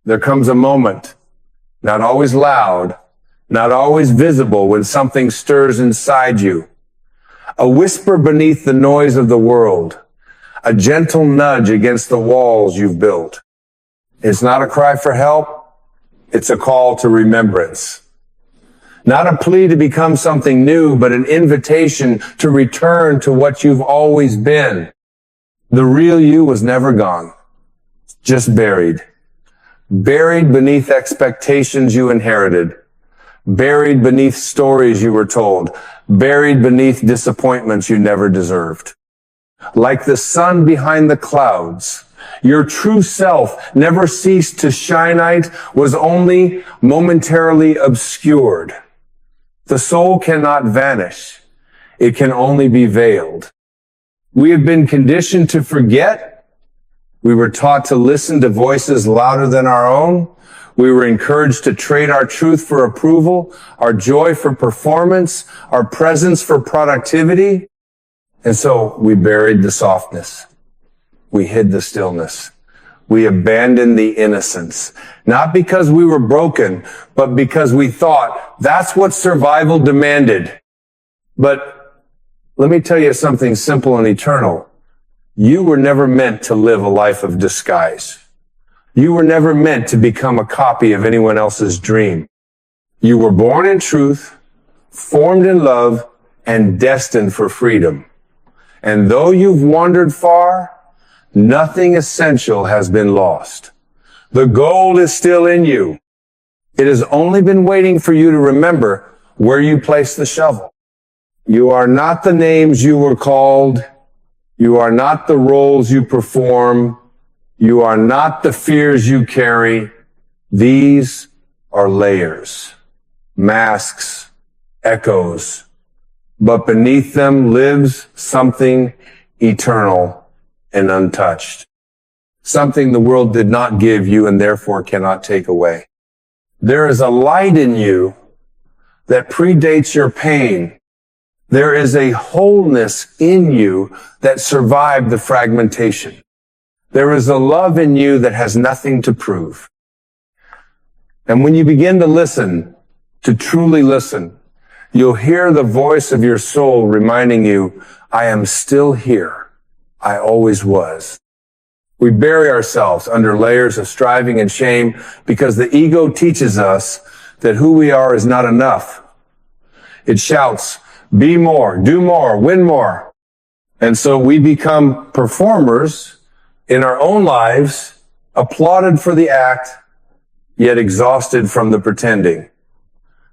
There comes a moment, not always loud, not always visible, when something stirs inside you. A whisper beneath the noise of the world. A gentle nudge against the walls you've built. It's not a cry for help. It's a call to remembrance. Not a plea to become something new, but an invitation to return to what you've always been. The real you was never gone, just buried. Buried beneath expectations you inherited. Buried beneath stories you were told. Buried beneath disappointments you never deserved. Like the sun behind the clouds, your true self never ceased to shine-ite, was only momentarily obscured. The soul cannot vanish. It can only be veiled. We have been conditioned to forget. We were taught to listen to voices louder than our own. We were encouraged to trade our truth for approval, our joy for performance, our presence for productivity. And so we buried the softness. We hid the stillness. We abandoned the innocence. Not because we were broken, but because we thought that's what survival demanded. But let me tell you something simple and eternal. You were never meant to live a life of disguise. You were never meant to become a copy of anyone else's dream. You were born in truth, formed in love, and destined for freedom. And though you've wandered far, nothing essential has been lost. The gold is still in you. It has only been waiting for you to remember where you placed the shovel. You are not the names you were called. You are not the roles you perform. You are not the fears you carry. These are layers, masks, echoes. But beneath them lives something eternal and untouched. Something the world did not give you and therefore cannot take away. There is a light in you that predates your pain. There is a wholeness in you that survived the fragmentation. There is a love in you that has nothing to prove. And when you begin to listen, to truly listen, you'll hear the voice of your soul reminding you, I am still here. I always was. We bury ourselves under layers of striving and shame because the ego teaches us that who we are is not enough. It shouts, be more, do more, win more. And so we become performers in our own lives, applauded for the act, yet exhausted from the pretending.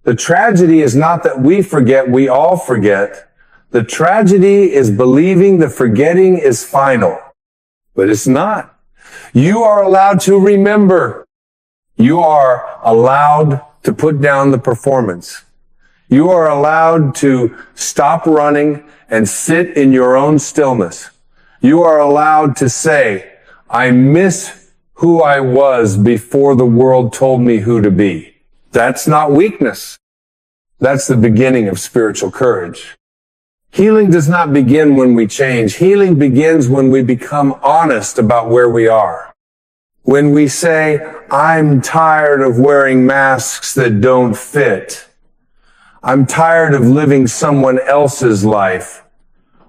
The tragedy is not that we forget, we all forget. The tragedy is believing the forgetting is final. But it's not. You are allowed to remember. You are allowed to put down the performance. You are allowed to stop running and sit in your own stillness. You are allowed to say, I miss who I was before the world told me who to be. That's not weakness. That's the beginning of spiritual courage. Healing does not begin when we change. Healing begins when we become honest about where we are. When we say, I'm tired of wearing masks that don't fit. I'm tired of living someone else's life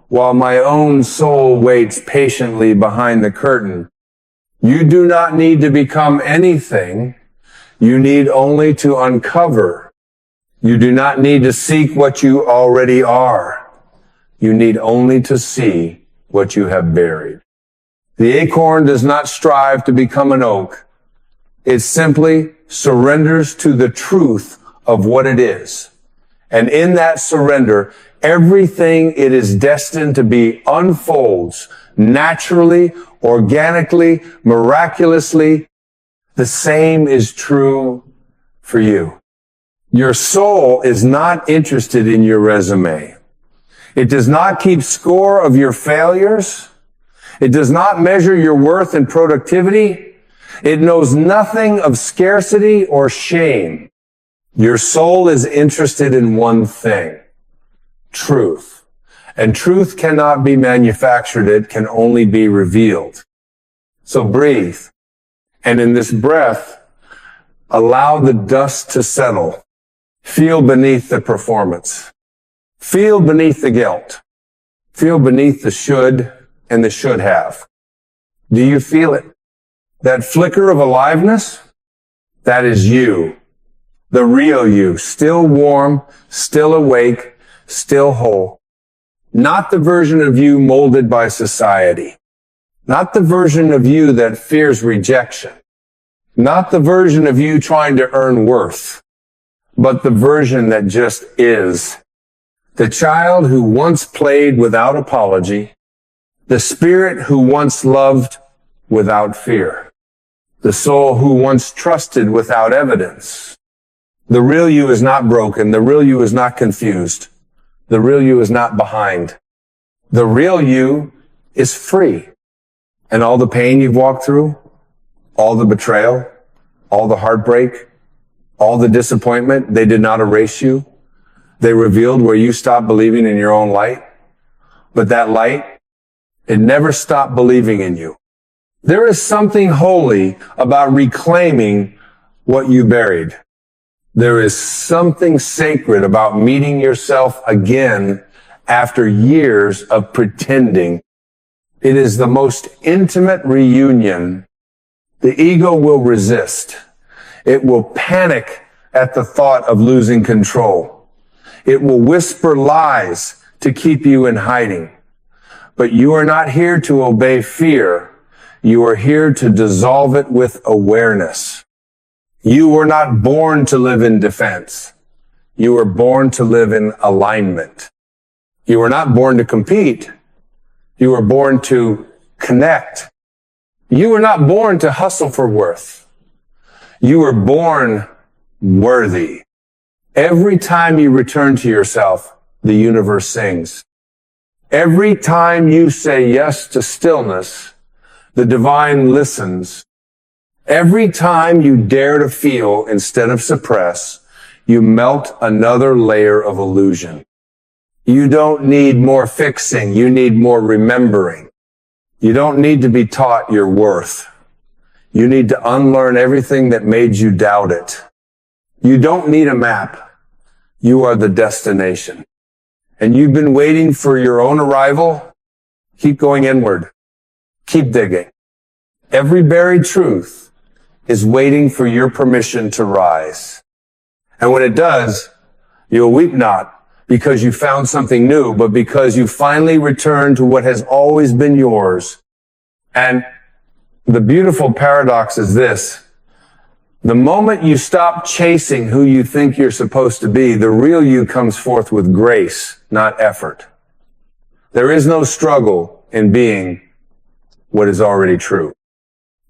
while my own soul waits patiently behind the curtain. You do not need to become anything. You need only to uncover. You do not need to seek what you already are. You need only to see what you have buried. The acorn does not strive to become an oak. It simply surrenders to the truth of what it is. And in that surrender, everything it is destined to be unfolds naturally, organically, miraculously. The same is true for you. Your soul is not interested in your resume. It does not keep score of your failures. It does not measure your worth and productivity. It knows nothing of scarcity or shame. Your soul is interested in one thing, truth. And truth cannot be manufactured. It can only be revealed. So breathe. And in this breath, Allow the dust to settle. Feel beneath the performance. Feel beneath the guilt. Feel beneath the should and the should have. Do you feel it? That flicker of aliveness? That is you. The real you. Still warm, still awake, still whole. Not the version of you molded by society. Not the version of you that fears rejection. Not the version of you trying to earn worth, but the version that just is. The child who once played without apology. The spirit who once loved without fear. The soul who once trusted without evidence. The real you is not broken. The real you is not confused. The real you is not behind. The real you is free. And all the pain you've walked through, all the betrayal, all the heartbreak, all the disappointment, they did not erase you. They revealed where you stopped believing in your own light. But that light, it never stopped believing in you. There is something holy about reclaiming what you buried. There is something sacred about meeting yourself again after years of pretending. It is the most intimate reunion. The ego will resist. It will panic at the thought of losing control. It will whisper lies to keep you in hiding. But you are not here to obey fear. You are here to dissolve it with awareness. You were not born to live in defense. You were born to live in alignment. You were not born to compete. You were born to connect. You were not born to hustle for worth. You were born worthy. Every time you return to yourself, the universe sings. Every time you say yes to stillness, the divine listens. Every time you dare to feel instead of suppress, you melt another layer of illusion. You don't need more fixing. You need more remembering. You don't need to be taught your worth. You need to unlearn everything that made you doubt it. You don't need a map. You are the destination. And you've been waiting for your own arrival. Keep going inward. Keep digging. Every buried truth is waiting for your permission to rise. And when it does, you'll weep not because you found something new, but because you finally return to what has always been yours. And the beautiful paradox is this. The moment you stop chasing who you think you're supposed to be, the real you comes forth with grace, not effort. There is no struggle in being what is already true.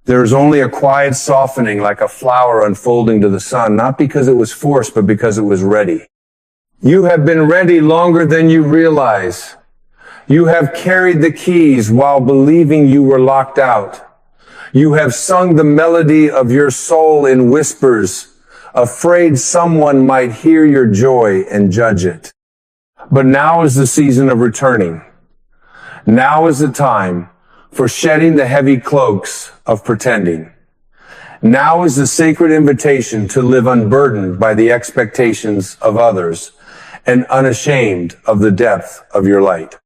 There is only a quiet softening like a flower unfolding to the sun, not because it was forced, but because it was ready. You have been ready longer than you realize. You have carried the keys while believing you were locked out. You have sung the melody of your soul in whispers, afraid someone might hear your joy and judge it. But now is the season of returning. Now is the time for shedding the heavy cloaks of pretending. Now is the sacred invitation to live unburdened by the expectations of others and unashamed of the depth of your light.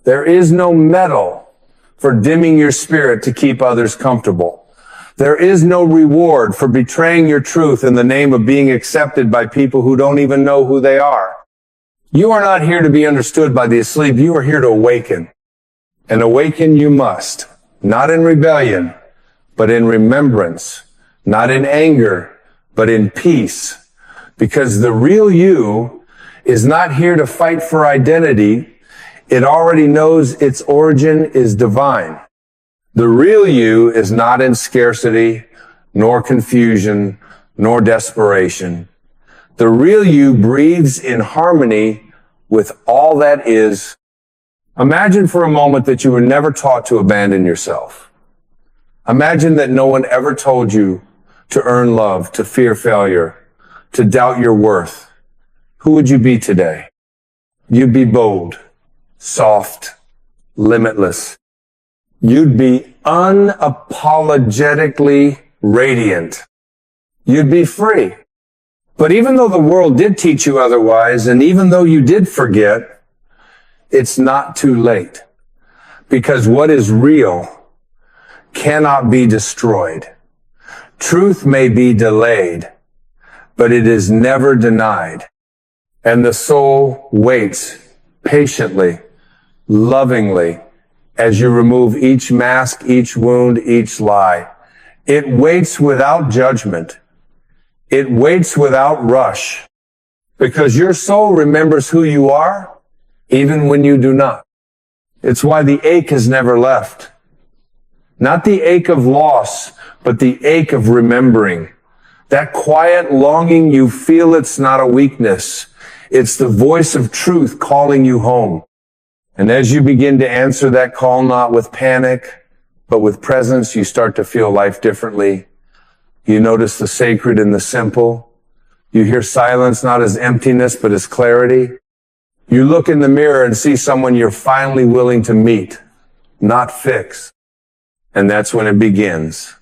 There is no medal for dimming your spirit to keep others comfortable. There is no reward for betraying your truth in the name of being accepted by people who don't even know who they are. You are not here to be understood by the asleep. You are here to awaken. And awaken you must, not in rebellion, but in remembrance, not in anger, but in peace. Because the real you is not here to fight for identity. It already knows its origin is divine. The real you is not in scarcity, nor confusion, nor desperation. The real you breathes in harmony with all that is. Imagine for a moment that you were never taught to abandon yourself. Imagine that no one ever told you to earn love, to fear failure, to doubt your worth. Who would you be today? You'd be bold, soft, limitless. You'd be unapologetically radiant. You'd be free. But even though the world did teach you otherwise, and even though you did forget, it's not too late. Because what is real cannot be destroyed. Truth may be delayed, but it is never denied. And the soul waits patiently, lovingly, as you remove each mask, each wound, each lie. It waits without judgment. It waits without rush. Because your soul remembers who you are, even when you do not. It's why the ache has never left. Not the ache of loss, but the ache of remembering. That quiet longing, you feel it's not a weakness. It's the voice of truth calling you home. And as you begin to answer that call, not with panic, but with presence, you start to feel life differently. You notice the sacred in the simple. You hear silence not as emptiness, but as clarity. You look in the mirror and see someone you're finally willing to meet, not fix. And that's when it begins.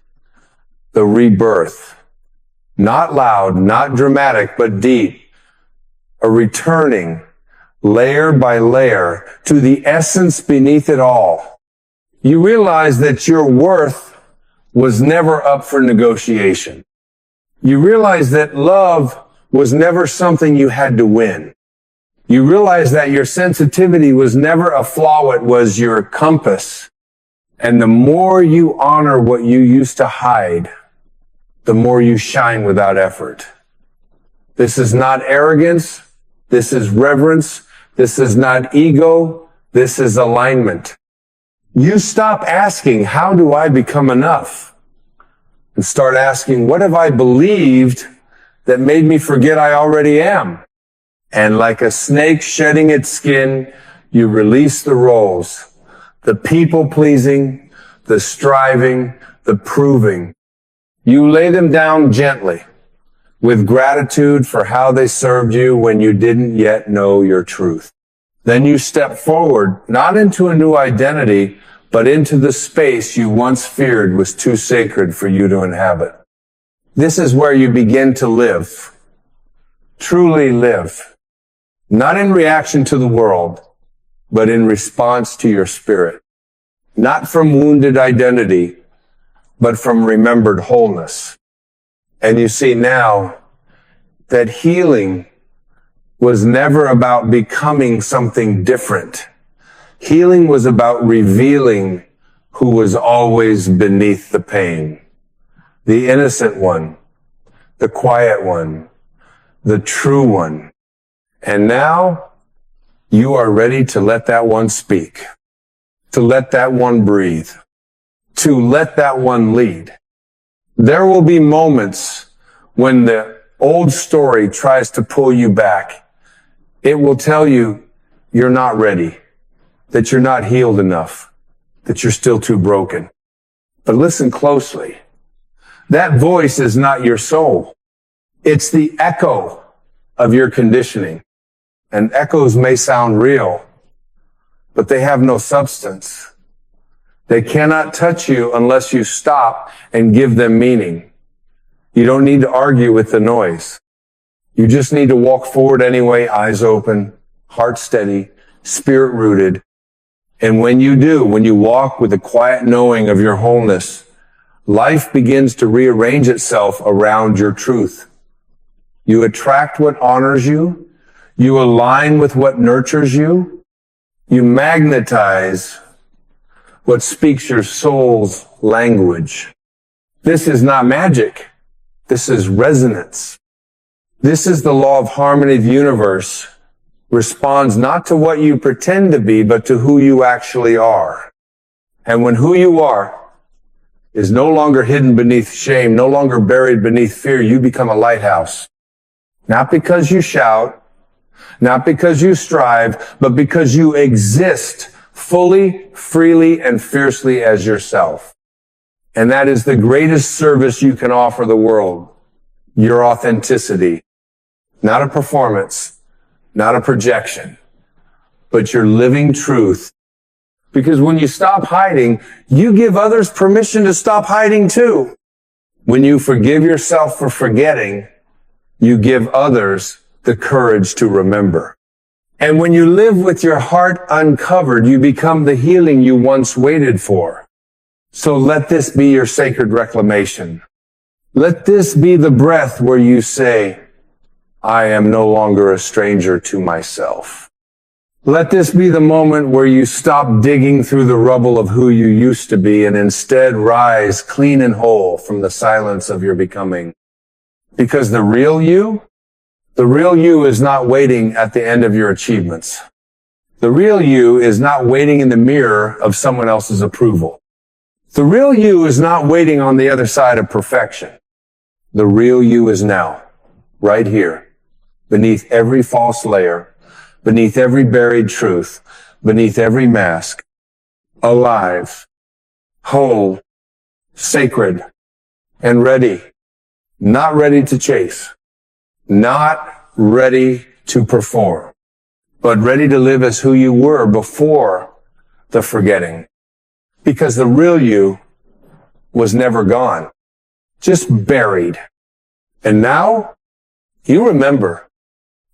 The rebirth. Not loud, not dramatic, but deep. A returning, layer by layer, to the essence beneath it all. You realize that your worth was never up for negotiation. You realize that love was never something you had to win. You realize that your sensitivity was never a flaw, it was your compass. And the more you honor what you used to hide, the more you shine without effort. This is not arrogance. This is reverence. This is not ego. This is alignment. You stop asking, how do I become enough? And start asking, what have I believed that made me forget I already am? And like a snake shedding its skin, you release the roles. The people-pleasing, the striving, the proving. You lay them down gently, with gratitude for how they served you when you didn't yet know your truth. Then you step forward, not into a new identity, but into the space you once feared was too sacred for you to inhabit. This is where you begin to live. Truly live. Not in reaction to the world, but in response to your spirit. Not from wounded identity, but from remembered wholeness. And you see now that healing was never about becoming something different. Healing was about revealing who was always beneath the pain. The innocent one, the quiet one, the true one. And now you are ready to let that one speak, to let that one breathe, to let that one lead. There will be moments when the old story tries to pull you back. It will tell you you're not ready, that you're not healed enough, that you're still too broken. But listen closely. That voice is not your soul. It's the echo of your conditioning. And echoes may sound real, but they have no substance. They cannot touch you unless you stop and give them meaning. You don't need to argue with the noise. You just need to walk forward anyway, eyes open, heart steady, spirit rooted. And when you do, when you walk with the quiet knowing of your wholeness, life begins to rearrange itself around your truth. You attract what honors you. You align with what nurtures you. You magnetize what speaks your soul's language. This is not magic. This is resonance. This is the law of harmony. The universe responds not to what you pretend to be, but to who you actually are. And when who you are is no longer hidden beneath shame, no longer buried beneath fear, you become a lighthouse. Not because you shout, not because you strive, but because you exist fully, freely, and fiercely as yourself. And that is the greatest service you can offer the world. Your authenticity. Not a performance, not a projection, but your living truth. Because when you stop hiding, you give others permission to stop hiding too. When you forgive yourself for forgetting, you give others the courage to remember. And when you live with your heart uncovered, you become the healing you once waited for. So let this be your sacred reclamation. Let this be the breath where you say, I am no longer a stranger to myself. Let this be the moment where you stop digging through the rubble of who you used to be and instead rise clean and whole from the silence of your becoming. Because the real you is not waiting at the end of your achievements. The real you is not waiting in the mirror of someone else's approval. The real you is not waiting on the other side of perfection. The real you is now, right here, beneath every false layer, beneath every buried truth, beneath every mask, alive, whole, sacred, and ready. Not ready to chase, not ready to perform, but ready to live as who you were before the forgetting. Because the real you was never gone, just buried. And now, you remember,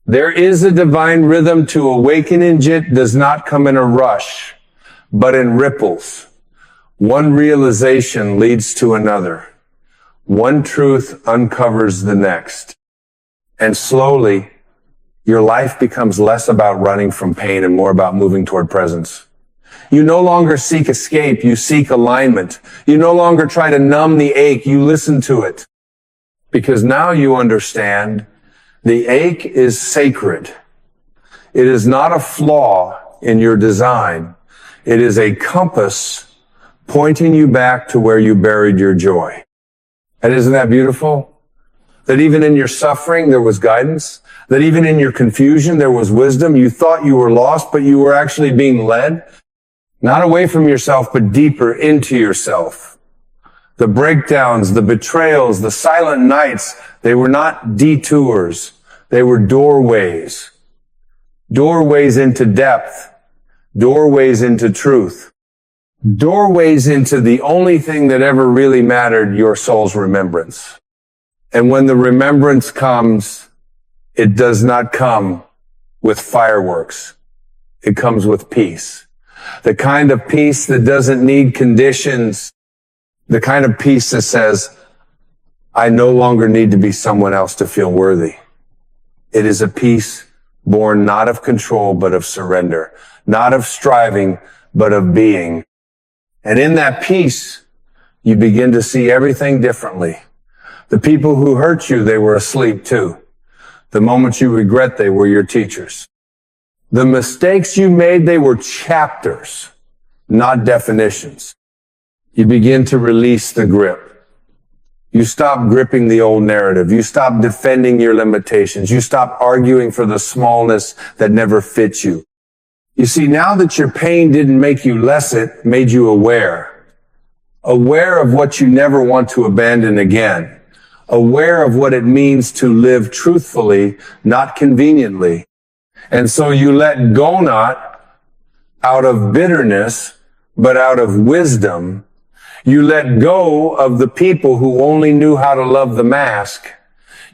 there is a divine rhythm to awaken. It does not come in a rush, but in ripples. One realization leads to another. One truth uncovers the next. And slowly, your life becomes less about running from pain and more about moving toward presence. You no longer seek escape, you seek alignment. You no longer try to numb the ache, you listen to it. Because now you understand the ache is sacred. It is not a flaw in your design. It is a compass pointing you back to where you buried your joy. And isn't that beautiful? That even in your suffering, there was guidance. That even in your confusion, there was wisdom. You thought you were lost, but you were actually being led. Not away from yourself, but deeper into yourself. The breakdowns, the betrayals, the silent nights, they were not detours. They were doorways. Doorways into depth. Doorways into truth. Doorways into the only thing that ever really mattered, your soul's remembrance. And when the remembrance comes, it does not come with fireworks. It comes with peace. The kind of peace that doesn't need conditions. The kind of peace that says, I no longer need to be someone else to feel worthy. It is a peace born not of control, but of surrender. Not of striving, but of being. And in that peace, you begin to see everything differently. The people who hurt you, they were asleep too. The moments you regret, they were your teachers. The mistakes you made, they were chapters, not definitions. You begin to release the grip. You stop gripping the old narrative. You stop defending your limitations. You stop arguing for the smallness that never fits you. You see, now that your pain didn't make you less, it made you aware. Aware of what you never want to abandon again. Aware of what it means to live truthfully, not conveniently. And so you let go not out of bitterness, but out of wisdom. You let go of the people who only knew how to love the mask.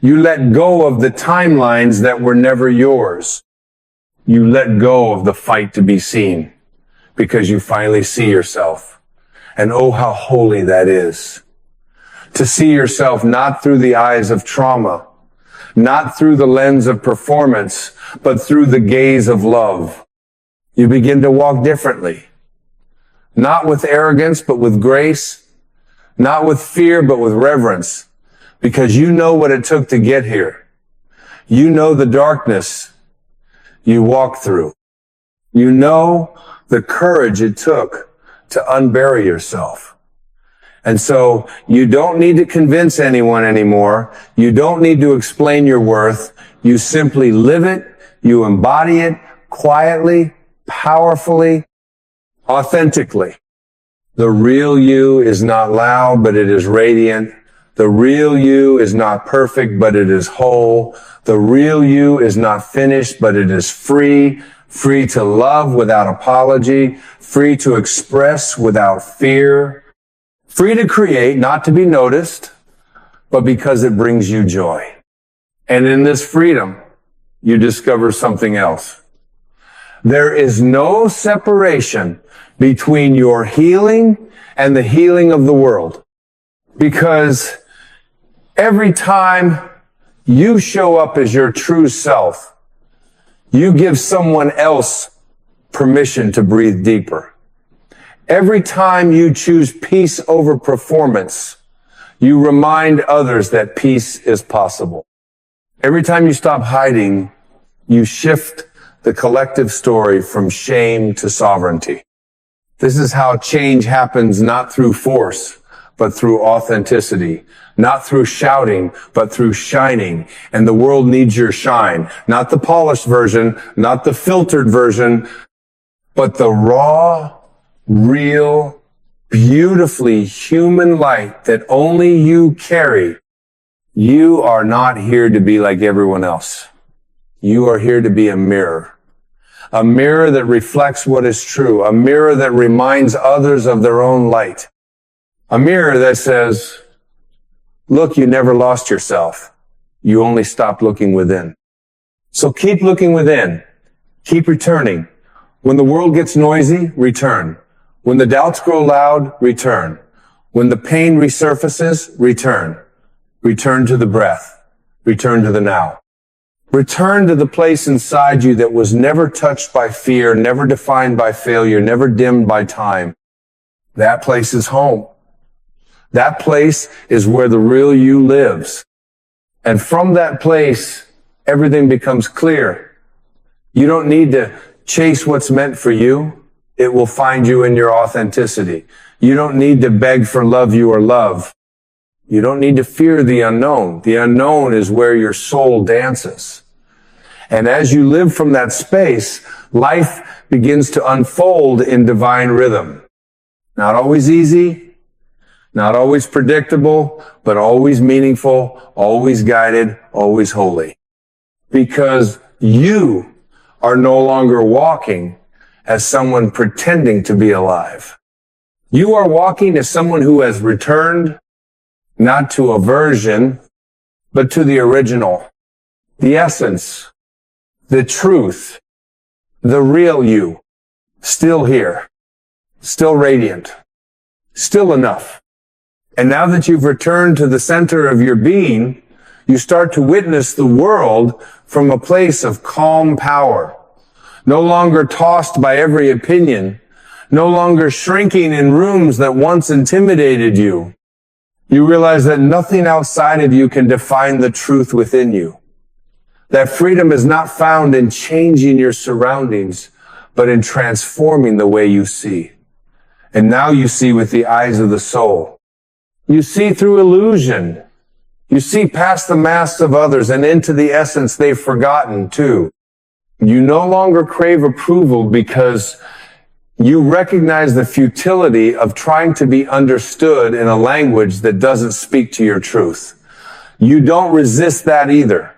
You let go of the timelines that were never yours. You let go of the fight to be seen because you finally see yourself. And oh, how holy that is. To see yourself not through the eyes of trauma, not through the lens of performance, but through the gaze of love. You begin to walk differently. Not with arrogance, but with grace. Not with fear, but with reverence. Because you know what it took to get here. You know the darkness you walked through. You know the courage it took to unbury yourself. And so you don't need to convince anyone anymore. You don't need to explain your worth. You simply live it. You embody it quietly, powerfully, authentically. The real you is not loud, but it is radiant. The real you is not perfect, but it is whole. The real you is not finished, but it is free. Free to love without apology. Free to express without fear. Free to create, not to be noticed. but because it brings you joy. And in this freedom, you discover something else. There is no separation between your healing and the healing of the world. Because every time you show up as your true self, you give someone else permission to breathe deeper. Every time you choose peace over performance, you remind others that peace is possible. Every time you stop hiding, you shift the collective story from shame to sovereignty. This is how change happens, not through force, but through authenticity. Not through shouting, but through shining. And the world needs your shine. Not the polished version, not the filtered version, but the raw, real, beautifully human light that only you carry. You are not here to be like everyone else. You are here to be a mirror. A mirror that reflects what is true. A mirror that reminds others of their own light. A mirror that says, look, you never lost yourself. You only stopped looking within. So keep looking within. Keep returning. When the world gets noisy, return. When the doubts grow loud, return. When the pain resurfaces, return. Return to the breath. Return to the now. Return to the place inside you that was never touched by fear, never defined by failure, never dimmed by time. That place is home. That place is where the real you lives. And from that place, everything becomes clear. You don't need to chase what's meant for you. It will find you in your authenticity. You don't need to beg for love you or love. You don't need to fear the unknown. The unknown is where your soul dances. And as you live from that space, life begins to unfold in divine rhythm. Not always easy, not always predictable, but always meaningful, always guided, always holy. Because you are no longer walking as someone pretending to be alive. You are walking as someone who has returned not to a version, but to the original, the essence, the truth, the real you, still here, still radiant, still enough. And now that you've returned to the center of your being, you start to witness the world from a place of calm power, no longer tossed by every opinion, no longer shrinking in rooms that once intimidated you. You realize that nothing outside of you can define the truth within you. That freedom is not found in changing your surroundings, but in transforming the way you see. And now you see with the eyes of the soul. You see through illusion. You see past the masks of others and into the essence they've forgotten too. You no longer crave approval because you recognize the futility of trying to be understood in a language that doesn't speak to your truth. You don't resist that either.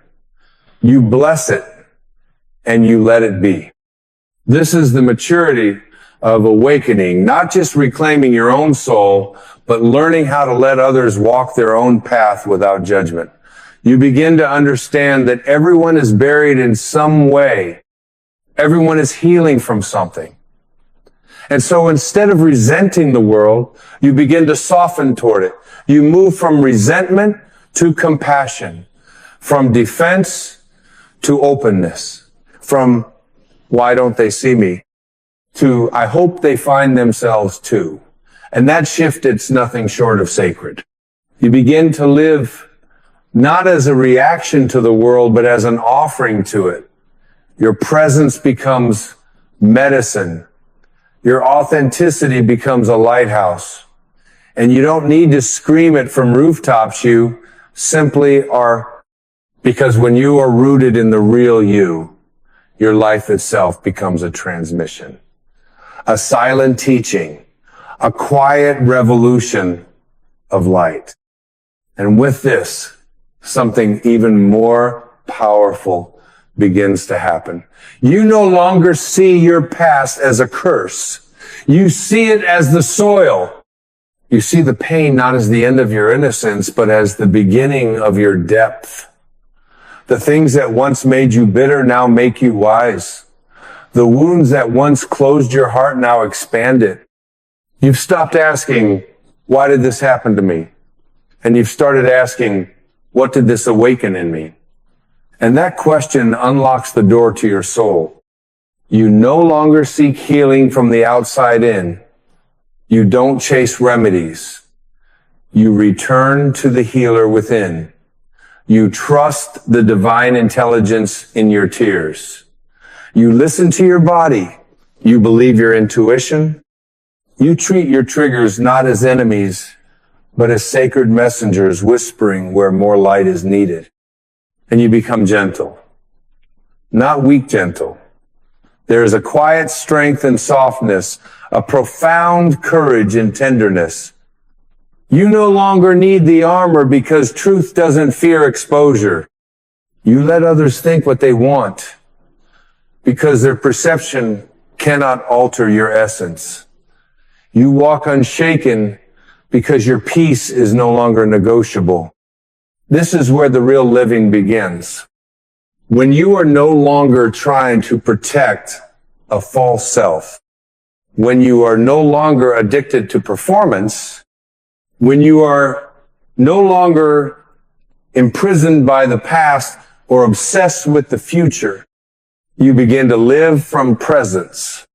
You bless it and you let it be. This is the maturity of awakening, not just reclaiming your own soul, but learning how to let others walk their own path without judgment. You begin to understand that everyone is buried in some way. Everyone is healing from something. And so instead of resenting the world, you begin to soften toward it. You move from resentment to compassion, from defense to openness, from why don't they see me to I hope they find themselves too. And that shift, it's nothing short of sacred. You begin to live not as a reaction to the world, but as an offering to it. Your presence becomes medicine. Your authenticity becomes a lighthouse. And you don't need to scream it from rooftops. You simply are, because when you are rooted in the real you, your life itself becomes a transmission, a silent teaching, a quiet revolution of light. And with this, something even more powerful begins to happen. You no longer see your past as a curse. You see it as the soil You see the pain not as the end of your innocence, but as the beginning of your depth. The things that once made you bitter now make you wise. The wounds that once closed your heart now expand it. You've stopped asking, why did this happen to me? And you've started asking, what did this awaken in me? And that question unlocks the door to your soul. You no longer seek healing from the outside in. You don't chase remedies. You return to the healer within. You trust the divine intelligence in your tears. You listen to your body. You believe your intuition. You treat your triggers not as enemies, but as sacred messengers whispering where more light is needed. And you become gentle. Not weak gentle. There is a quiet strength and softness, a profound courage and tenderness. You no longer need the armor because truth doesn't fear exposure. You let others think what they want because their perception cannot alter your essence. You walk unshaken because your peace is no longer negotiable. This is where the real living begins. When you are no longer trying to protect a false self, when you are no longer addicted to performance, when you are no longer imprisoned by the past or obsessed with the future, you begin to live from presence.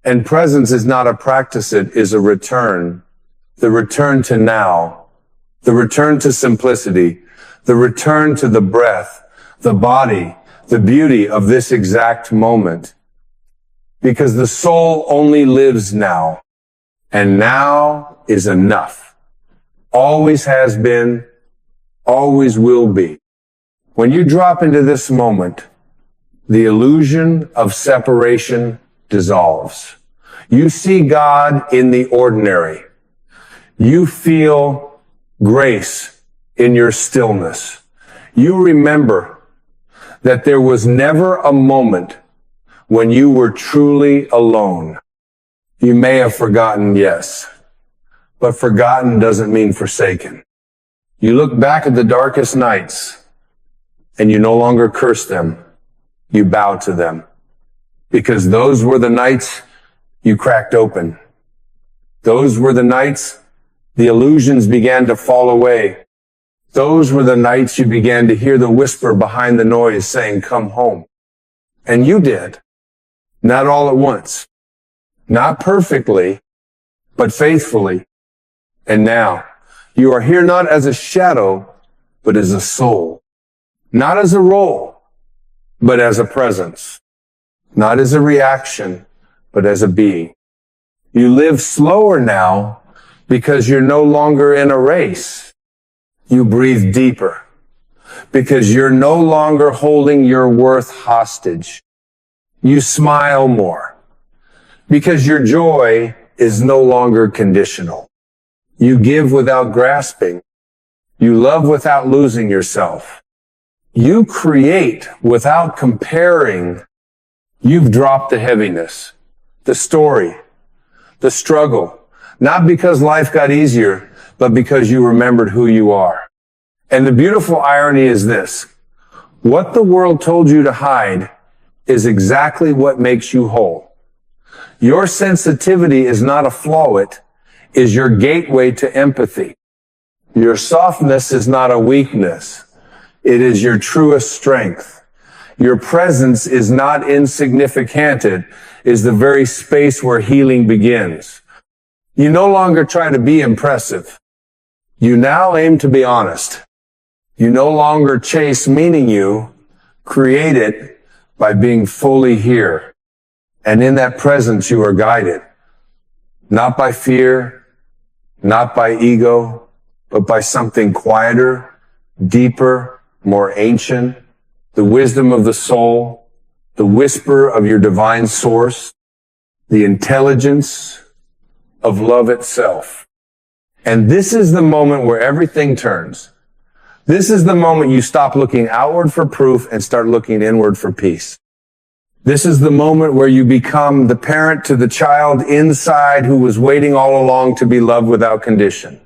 And presence is not a practice, it is a return. The return to now, the return to simplicity, the return to the breath, the body, the beauty of this exact moment. Because the soul only lives now, and now is enough. Always has been, always will be. When you drop into this moment, the illusion of separation dissolves. You see God in the ordinary. You feel grace in your stillness. You remember that there was never a moment when you were truly alone. You may have forgotten, yes, but forgotten doesn't mean forsaken. You look back at the darkest nights and you no longer curse them. You bow to them because those were the nights you cracked open. Those were the nights the illusions began to fall away. Those were the nights you began to hear the whisper behind the noise saying, come home. And you did. Not all at once. Not perfectly, but faithfully. And now you are here not as a shadow, but as a soul. Not as a role, but as a presence. Not as a reaction, but as a being. You live slower now because you're no longer in a race. You breathe deeper because you're no longer holding your worth hostage. You smile more because your joy is no longer conditional. You give without grasping. You love without losing yourself. You create without comparing. You've dropped the heaviness, the story, the struggle, not because life got easier, but because you remembered who you are. And the beautiful irony is this. What the world told you to hide is exactly what makes you whole. Your sensitivity is not a flaw, it is your gateway to empathy. Your softness is not a weakness. It is your truest strength. Your presence is not insignificant. It is the very space where healing begins. You no longer try to be impressive. You now aim to be honest. You no longer chase meaning, you create it by being fully here. And in that presence you are guided. Not by fear, not by ego, but by something quieter, deeper, more ancient, the wisdom of the soul, the whisper of your divine source, the intelligence of love itself. And this is the moment where everything turns. This is the moment you stop looking outward for proof and start looking inward for peace. This is the moment where you become the parent to the child inside who was waiting all along to be loved without condition.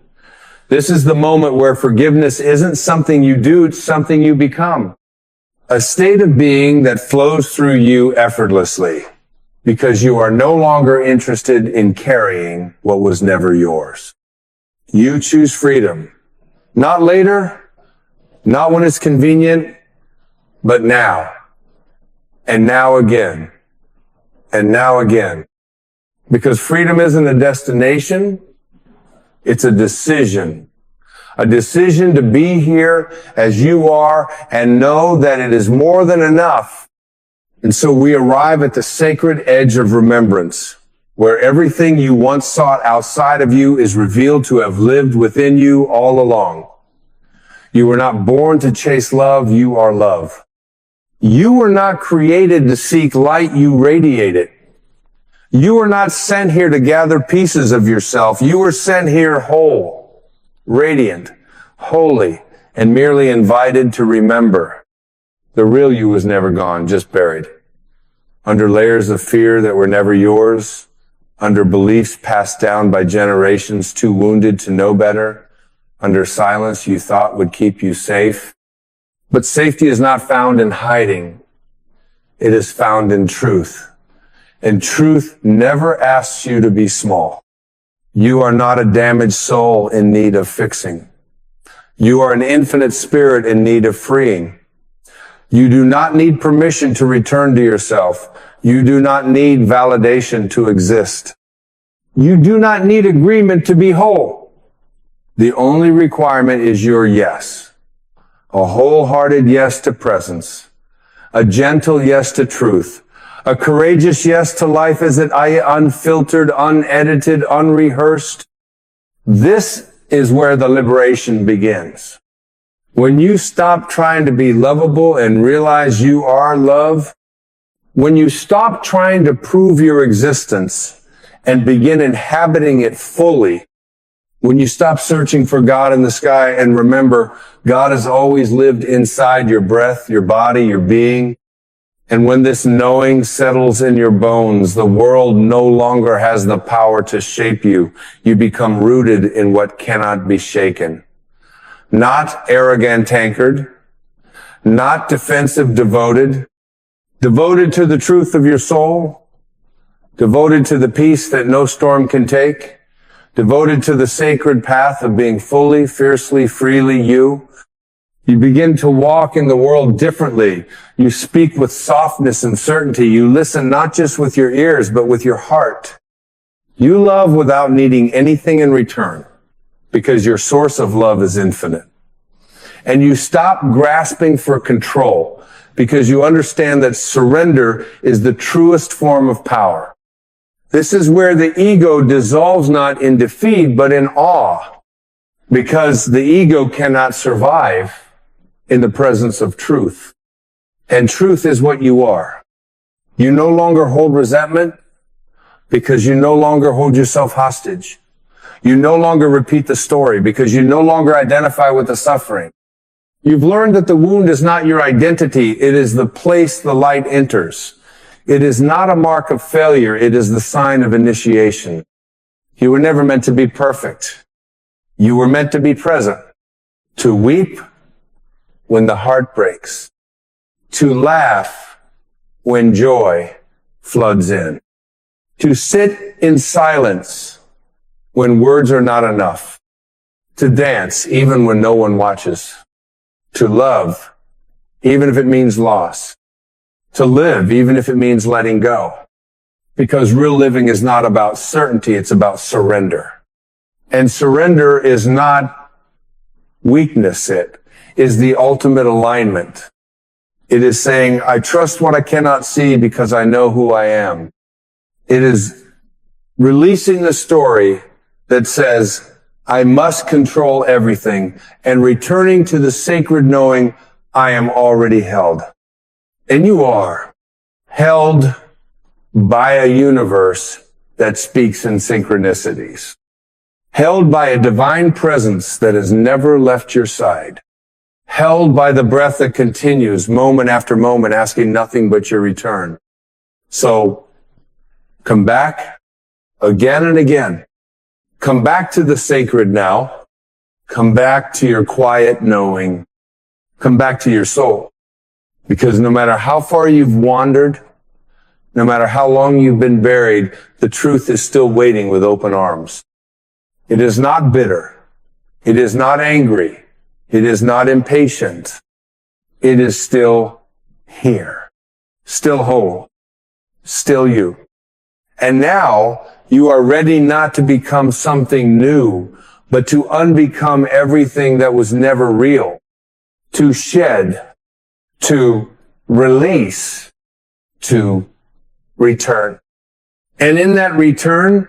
This is the moment where forgiveness isn't something you do, it's something you become. A state of being that flows through you effortlessly because you are no longer interested in carrying what was never yours. You choose freedom. Not later, not when it's convenient, but now. And now again. And now again. Because freedom isn't a destination, it's a decision. A decision to be here as you are and know that it is more than enough. And so we arrive at the sacred edge of remembrance, where everything you once sought outside of you is revealed to have lived within you all along. You were not born to chase love, you are love. You were not created to seek light, you radiate it. You were not sent here to gather pieces of yourself. You were sent here whole, radiant, holy, and merely invited to remember. The real you was never gone, just buried. Under layers of fear that were never yours, under beliefs passed down by generations too wounded to know better, under silence you thought would keep you safe. But safety is not found in hiding. It is found in truth. And truth never asks you to be small. You are not a damaged soul in need of fixing. You are an infinite spirit in need of freeing. You do not need permission to return to yourself. You do not need validation to exist. You do not need agreement to be whole. The only requirement is your yes. A wholehearted yes to presence. A gentle yes to truth. A courageous yes to life as it unfiltered, unedited, unrehearsed. This is where the liberation begins. When you stop trying to be lovable and realize you are love, when you stop trying to prove your existence and begin inhabiting it fully, when you stop searching for God in the sky and remember God has always lived inside your breath, your body, your being, and when this knowing settles in your bones, the world no longer has the power to shape you. You become rooted in what cannot be shaken. Not arrogant anchored, not defensive devoted, devoted to the truth of your soul, devoted to the peace that no storm can take, devoted to the sacred path of being fully, fiercely, freely you. You begin to walk in the world differently. You speak with softness and certainty. You listen not just with your ears, but with your heart. You love without needing anything in return, because your source of love is infinite. And you stop grasping for control, because you understand that surrender is the truest form of power. This is where the ego dissolves not in defeat, but in awe, because the ego cannot survive in the presence of truth. And truth is what you are. You no longer hold resentment because you no longer hold yourself hostage. You no longer repeat the story because you no longer identify with the suffering. You've learned that the wound is not your identity. It is the place the light enters. It is not a mark of failure. It is the sign of initiation. You were never meant to be perfect. You were meant to be present, to weep when the heart breaks, to laugh when joy floods in, to sit in silence when words are not enough, to dance even when no one watches, to love even if it means loss, to live even if it means letting go. Because real living is not about certainty, it's about surrender. And surrender is not weakness, it is the ultimate alignment. It is saying, I trust what I cannot see because I know who I am. It is releasing the story that says, I must control everything, and returning to the sacred knowing I am already held. And you are held by a universe that speaks in synchronicities. Held by a divine presence that has never left your side. Held by the breath that continues moment after moment, asking nothing but your return. So come back again and again. Come back to the sacred now. Come back to your quiet knowing. Come back to your soul. Because no matter how far you've wandered, no matter how long you've been buried, the truth is still waiting with open arms. It is not bitter. It is not angry. It is not impatient. It is still here. Still whole. Still you. And now you are ready not to become something new, but to unbecome everything that was never real. To shed. To release. To return. And in that return,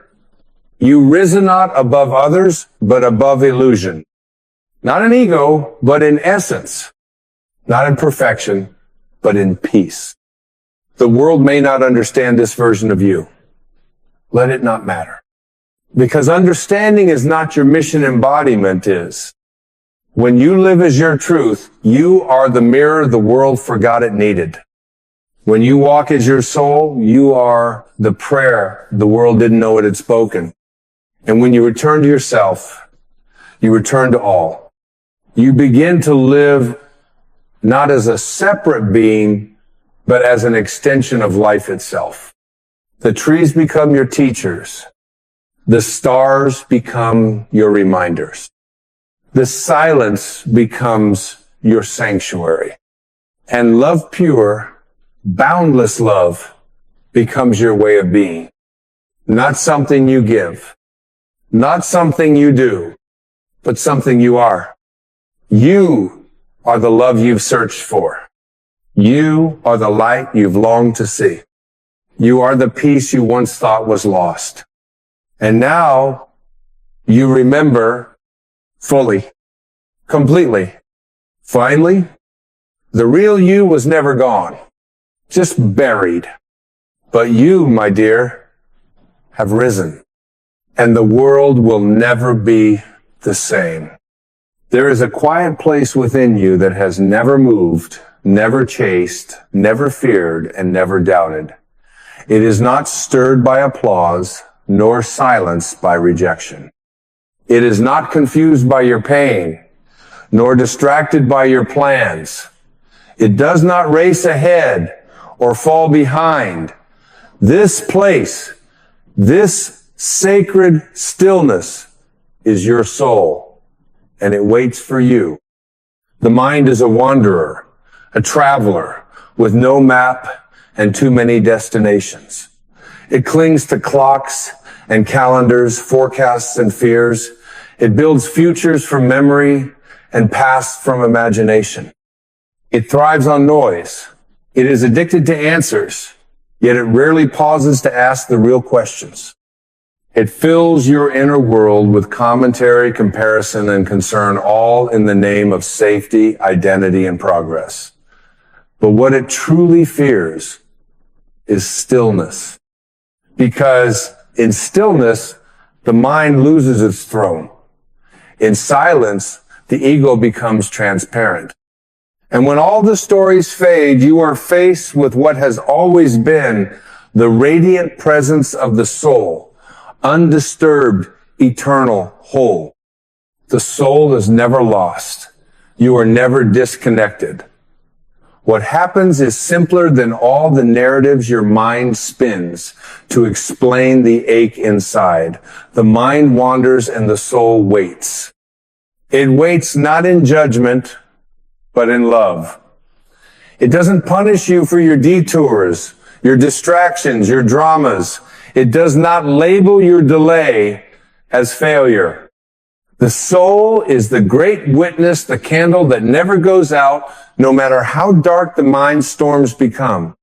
you risen not above others, but above illusion. Not in ego, but in essence. Not in perfection, but in peace. The world may not understand this version of you. Let it not matter. Because understanding is not your mission, embodiment is. When you live as your truth, you are the mirror the world forgot it needed. When you walk as your soul, you are the prayer the world didn't know it had spoken. And when you return to yourself, you return to all. You begin to live not as a separate being, but as an extension of life itself. The trees become your teachers. The stars become your reminders. The silence becomes your sanctuary. And love pure, boundless love becomes your way of being. Not something you give. Not something you do, but something you are. You are the love you've searched for. You are the light you've longed to see. You are the peace you once thought was lost. And now you remember fully, completely. Finally, the real you was never gone, just buried. But you, my dear, have risen. And the world will never be the same. There is a quiet place within you that has never moved, never chased, never feared, and never doubted. It is not stirred by applause, nor silenced by rejection. It is not confused by your pain, nor distracted by your plans. It does not race ahead or fall behind. This place, this sacred stillness is your soul, and it waits for you. The mind is a wanderer, a traveler with no map and too many destinations. It clings to clocks and calendars, forecasts and fears. It builds futures from memory and pasts from imagination. It thrives on noise. It is addicted to answers, yet it rarely pauses to ask the real questions. It fills your inner world with commentary, comparison, and concern, all in the name of safety, identity, and progress. But what it truly fears is stillness. Because in stillness, the mind loses its throne. In silence, the ego becomes transparent. And when all the stories fade, you are faced with what has always been the radiant presence of the soul. Undisturbed, eternal, whole. The soul is never lost. You are never disconnected. What happens is simpler than all the narratives your mind spins to explain the ache inside. The mind wanders and the soul waits. It waits not in judgment, but in love. It doesn't punish you for your detours, your distractions, your dramas. It does not label your delay as failure. The soul is the great witness, the candle that never goes out, no matter how dark the mind storms become.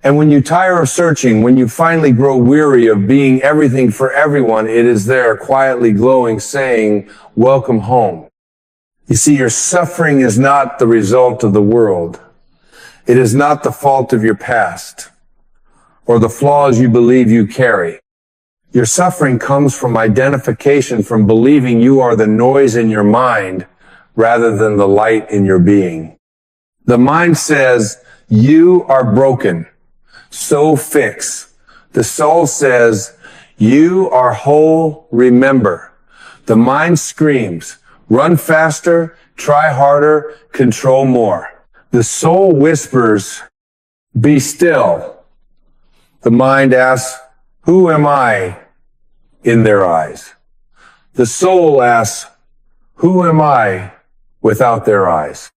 And when you tire of searching, when you finally grow weary of being everything for everyone, it is there quietly glowing, saying, welcome home. You see, your suffering is not the result of the world. It is not the fault of your past or the flaws you believe you carry. Your suffering comes from identification, from believing you are the noise in your mind rather than the light in your being. The mind says, you are broken. so fix. The soul says, you are whole, remember. The mind screams, run faster, try harder, control more. The soul whispers, be still. The mind asks, who am I in their eyes? The soul asks, who am I without their eyes?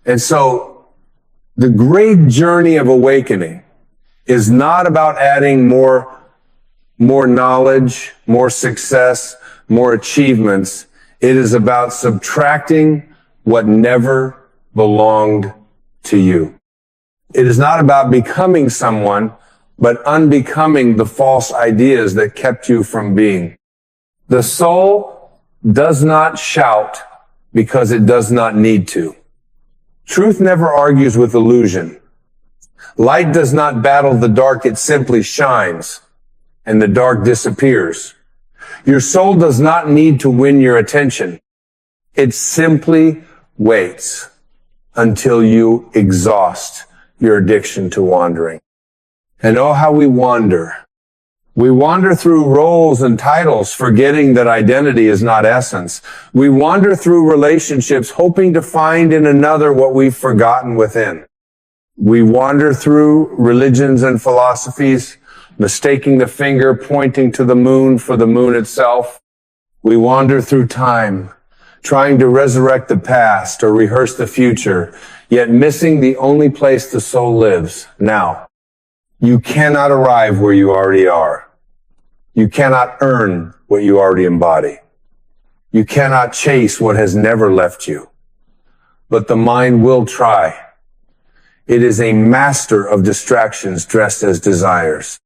And so the great journey of awakening is not about adding more knowledge, more success, more achievements. It is about subtracting what never belonged to you. It is not about becoming someone, but unbecoming the false ideas that kept you from being. The soul does not shout because it does not need to. Truth never argues with illusion. Light does not battle the dark, it simply shines, and the dark disappears. Your soul does not need to win your attention. It simply waits until you exhaust your addiction to wandering. And oh, how we wander. We wander through roles and titles, forgetting that identity is not essence. We wander through relationships, hoping to find in another what we've forgotten within. We wander through religions and philosophies, mistaking the finger pointing to the moon for the moon itself. We wander through time, trying to resurrect the past or rehearse the future, yet missing the only place the soul lives, now. You cannot arrive where you already are. You cannot earn what you already embody. You cannot chase what has never left you. But the mind will try. It is a master of distractions dressed as desires.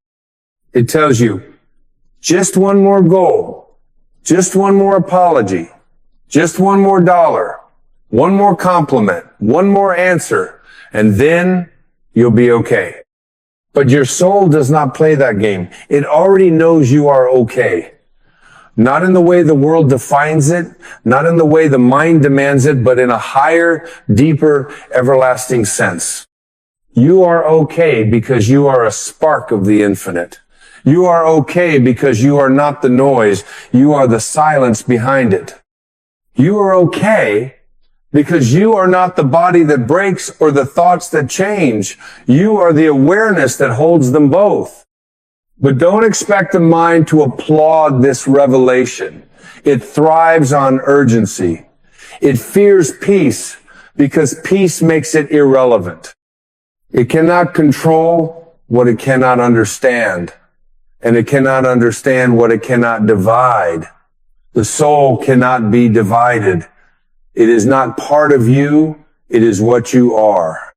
It tells you, just one more goal, just one more apology, just one more dollar, one more compliment, one more answer, and then you'll be okay. But your soul does not play that game. It already knows you are okay. Not in the way the world defines it, not in the way the mind demands it, but in a higher, deeper, everlasting sense. You are okay because you are a spark of the infinite. You are okay because you are not the noise. You are the silence behind it. You are okay because you are not the body that breaks or the thoughts that change. You are the awareness that holds them both. But don't expect the mind to applaud this revelation. It thrives on urgency. It fears peace because peace makes it irrelevant. It cannot control what it cannot understand, and it cannot understand what it cannot divide. The soul cannot be divided. It is not part of you. It is what you are.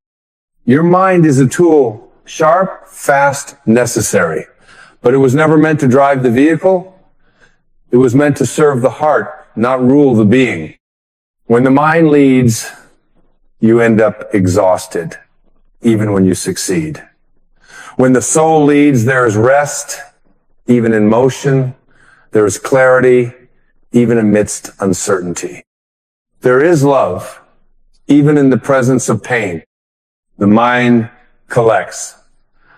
Your mind is a tool, sharp, fast, necessary. But it was never meant to drive the vehicle. It was meant to serve the heart, not rule the being. When the mind leads, you end up exhausted, even when you succeed. When the soul leads, there is rest, even in motion. There is clarity, even amidst uncertainty. There is love, even in the presence of pain. The mind collects.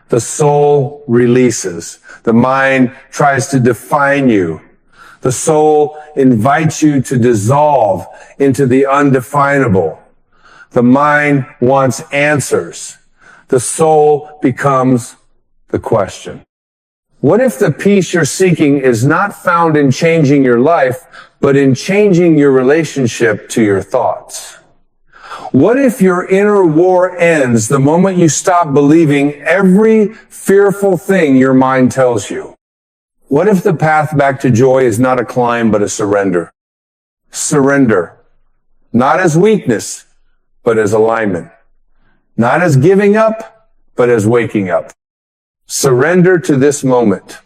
The soul releases. The mind tries to define you. The soul invites you to dissolve into the undefinable. The mind wants answers. The soul becomes the question. What if the peace you're seeking is not found in changing your life, but in changing your relationship to your thoughts? What if your inner war ends the moment you stop believing every fearful thing your mind tells you? What if the path back to joy is not a climb, but a surrender? Surrender. Not as weakness, but as alignment. Not as giving up, but as waking up. Surrender to this moment,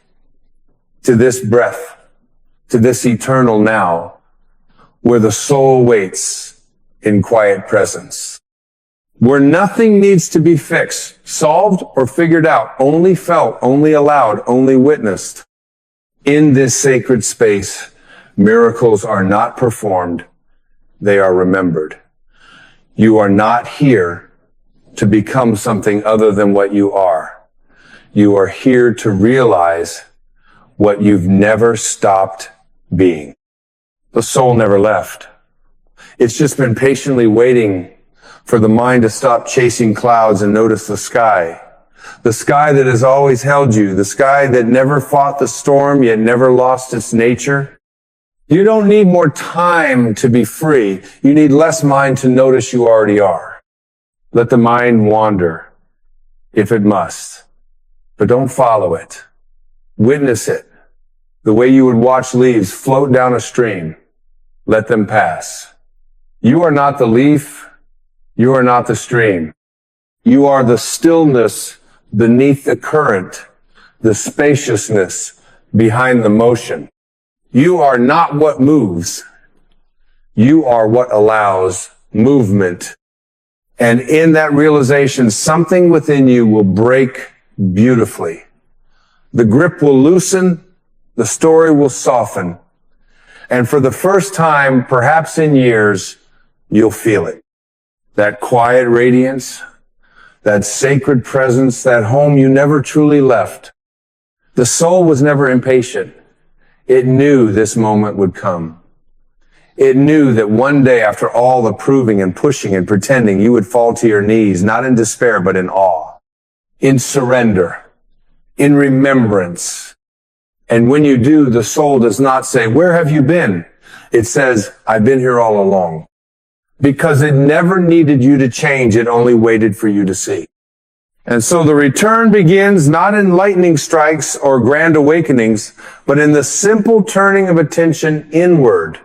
to this breath, to this eternal now, where the soul waits in quiet presence. Where nothing needs to be fixed, solved, or figured out, only felt, only allowed, only witnessed. In this sacred space, miracles are not performed, they are remembered. You are not here to become something other than what you are. You are here to realize what you've never stopped being. The soul never left. It's just been patiently waiting for the mind to stop chasing clouds and notice the sky. The sky that has always held you. The sky that never fought the storm yet never lost its nature. You don't need more time to be free. You need less mind to notice you already are. Let the mind wander, if it must. But don't follow it. Witness it. The way you would watch leaves float down a stream. Let them pass. You are not the leaf. You are not the stream. You are the stillness beneath the current, the spaciousness behind the motion. You are not what moves. You are what allows movement. And in that realization, something within you will break beautifully. The grip will loosen, the story will soften, and for the first time, perhaps in years, you'll feel it. That quiet radiance, that sacred presence, that home you never truly left. The soul was never impatient. It knew this moment would come. It knew that one day, after all the proving and pushing and pretending, you would fall to your knees, not in despair, but in awe, in surrender, in remembrance. And when you do, the soul does not say, "Where have you been?" It says, "I've been here all along." Because it never needed you to change, it only waited for you to see. And so the return begins not in lightning strikes or grand awakenings, but in the simple turning of attention inward,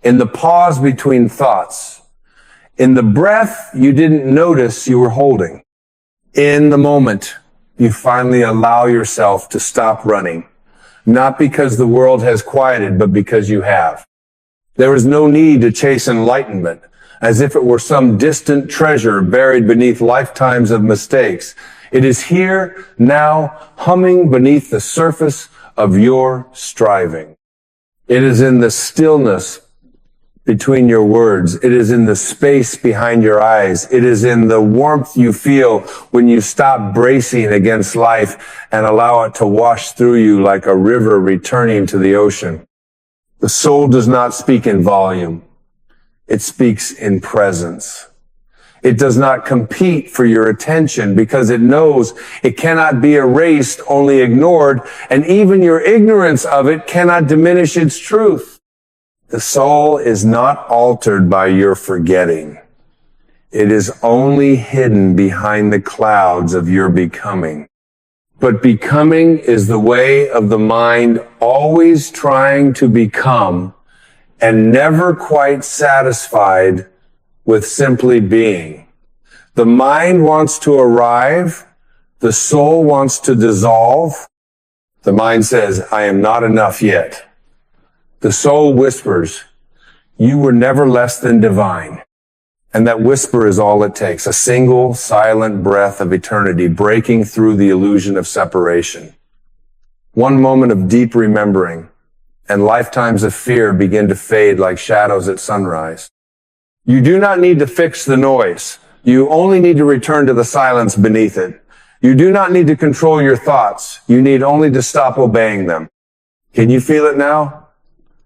in the pause between thoughts, in the breath you didn't notice you were holding, in the moment you finally allow yourself to stop running, not because the world has quieted, but because you have. There is no need to chase enlightenment as if it were some distant treasure buried beneath lifetimes of mistakes. It is here, now, humming beneath the surface of your striving. It is in the stillness between your words. It is in the space behind your eyes. It is in the warmth you feel when you stop bracing against life and allow it to wash through you like a river returning to the ocean. The soul does not speak in volume. It speaks in presence. It does not compete for your attention because it knows it cannot be erased, only ignored, and even your ignorance of it cannot diminish its truth. The soul is not altered by your forgetting. It is only hidden behind the clouds of your becoming. But becoming is the way of the mind, always trying to become and never quite satisfied with simply being. The mind wants to arrive. The soul wants to dissolve. The mind says, "I am not enough yet." The soul whispers, "You were never less than divine." And that whisper is all it takes, a single silent breath of eternity breaking through the illusion of separation. One moment of deep remembering, and lifetimes of fear begin to fade like shadows at sunrise. You do not need to fix the noise. You only need to return to the silence beneath it. You do not need to control your thoughts. You need only to stop obeying them. Can you feel it now?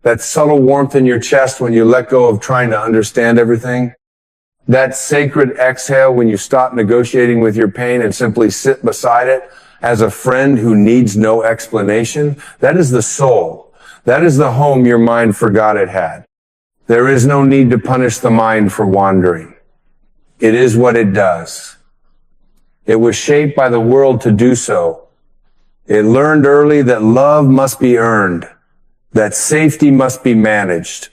That subtle warmth in your chest when you let go of trying to understand everything? That sacred exhale when you stop negotiating with your pain and simply sit beside it as a friend who needs no explanation? That is the soul. That is the home your mind forgot it had. There is no need to punish the mind for wandering. It is what it does. It was shaped by the world to do so. It learned early that love must be earned, that safety must be managed,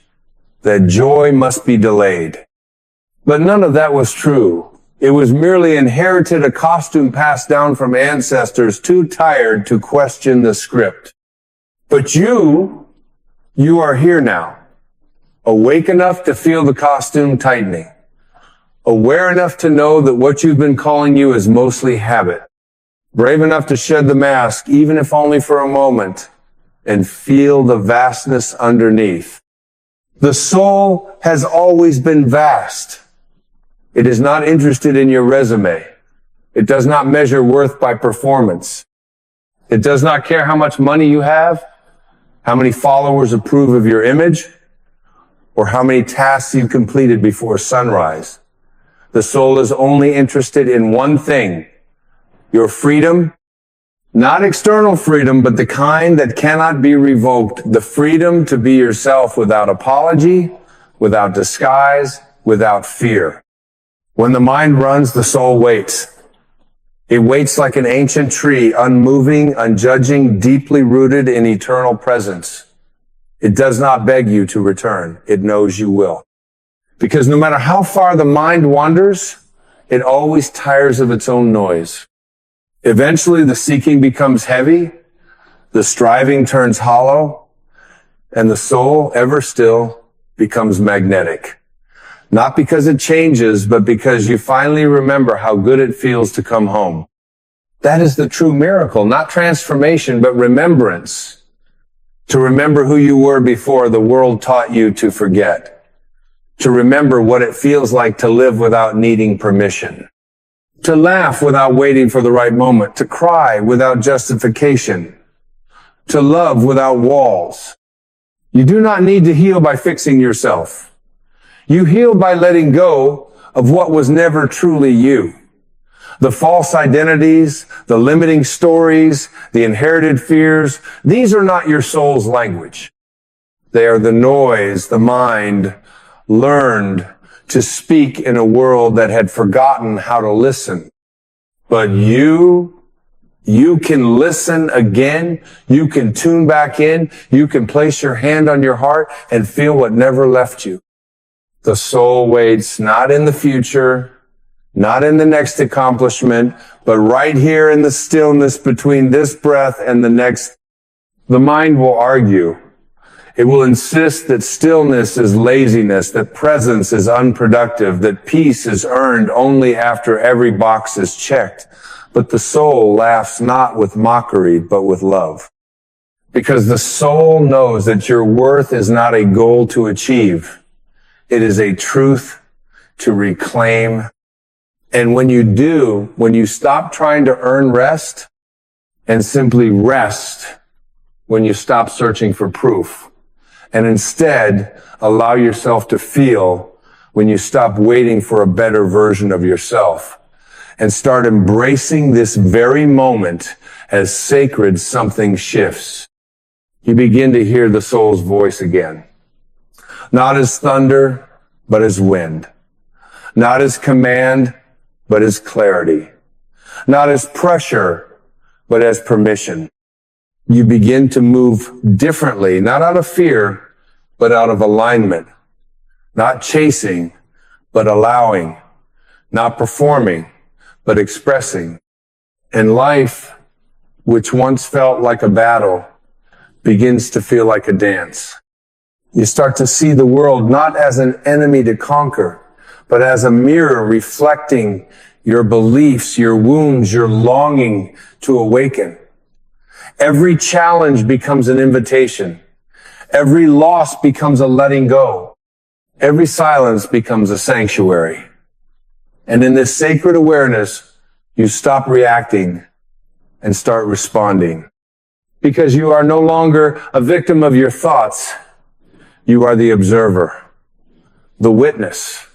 that joy must be delayed. But none of that was true. It was merely inherited, a costume passed down from ancestors too tired to question the script. But you are here now, awake enough to feel the costume tightening, aware enough to know that what you've been calling you is mostly habit, brave enough to shed the mask, even if only for a moment, and feel the vastness underneath. The soul has always been vast. It is not interested in your resume. It does not measure worth by performance. It does not care how much money you have, how many followers approve of your image, or how many tasks you completed before sunrise. The soul is only interested in one thing: your freedom. Not external freedom, but the kind that cannot be revoked. The freedom to be yourself without apology, without disguise, without fear. When the mind runs, the soul waits. It waits like an ancient tree, unmoving, unjudging, deeply rooted in eternal presence. It does not beg you to return. It knows you will. Because no matter how far the mind wanders, it always tires of its own noise. Eventually, the seeking becomes heavy, the striving turns hollow, and the soul, ever still, becomes magnetic. Not because it changes, but because you finally remember how good it feels to come home. That is the true miracle, not transformation, but remembrance. To remember who you were before the world taught you to forget. To remember what it feels like to live without needing permission. To laugh without waiting for the right moment. To cry without justification. To love without walls. You do not need to heal by fixing yourself. You heal by letting go of what was never truly you. The false identities, the limiting stories, the inherited fears, these are not your soul's language. They are the noise the mind learned to speak in a world that had forgotten how to listen. But you can listen again. You can tune back in. You can place your hand on your heart and feel what never left you. The soul waits not in the future, not in the next accomplishment, but right here in the stillness between this breath and the next. The mind will argue. It will insist that stillness is laziness, that presence is unproductive, that peace is earned only after every box is checked. But the soul laughs not with mockery, but with love. Because the soul knows that your worth is not a goal to achieve. It is a truth to reclaim. And when you do, when you stop trying to earn rest and simply rest, when you stop searching for proof, and instead allow yourself to feel, when you stop waiting for a better version of yourself and start embracing this very moment as sacred, something shifts. You begin to hear the soul's voice again. Not as thunder, but as wind. Not as command, but as clarity. Not as pressure, but as permission. You begin to move differently, not out of fear, but out of alignment. Not chasing, but allowing. Not performing, but expressing. And life, which once felt like a battle, begins to feel like a dance. You start to see the world not as an enemy to conquer, but as a mirror reflecting your beliefs, your wounds, your longing to awaken. Every challenge becomes an invitation. Every loss becomes a letting go. Every silence becomes a sanctuary. And in this sacred awareness, you stop reacting and start responding. Because you are no longer a victim of your thoughts. You are the observer, the witness.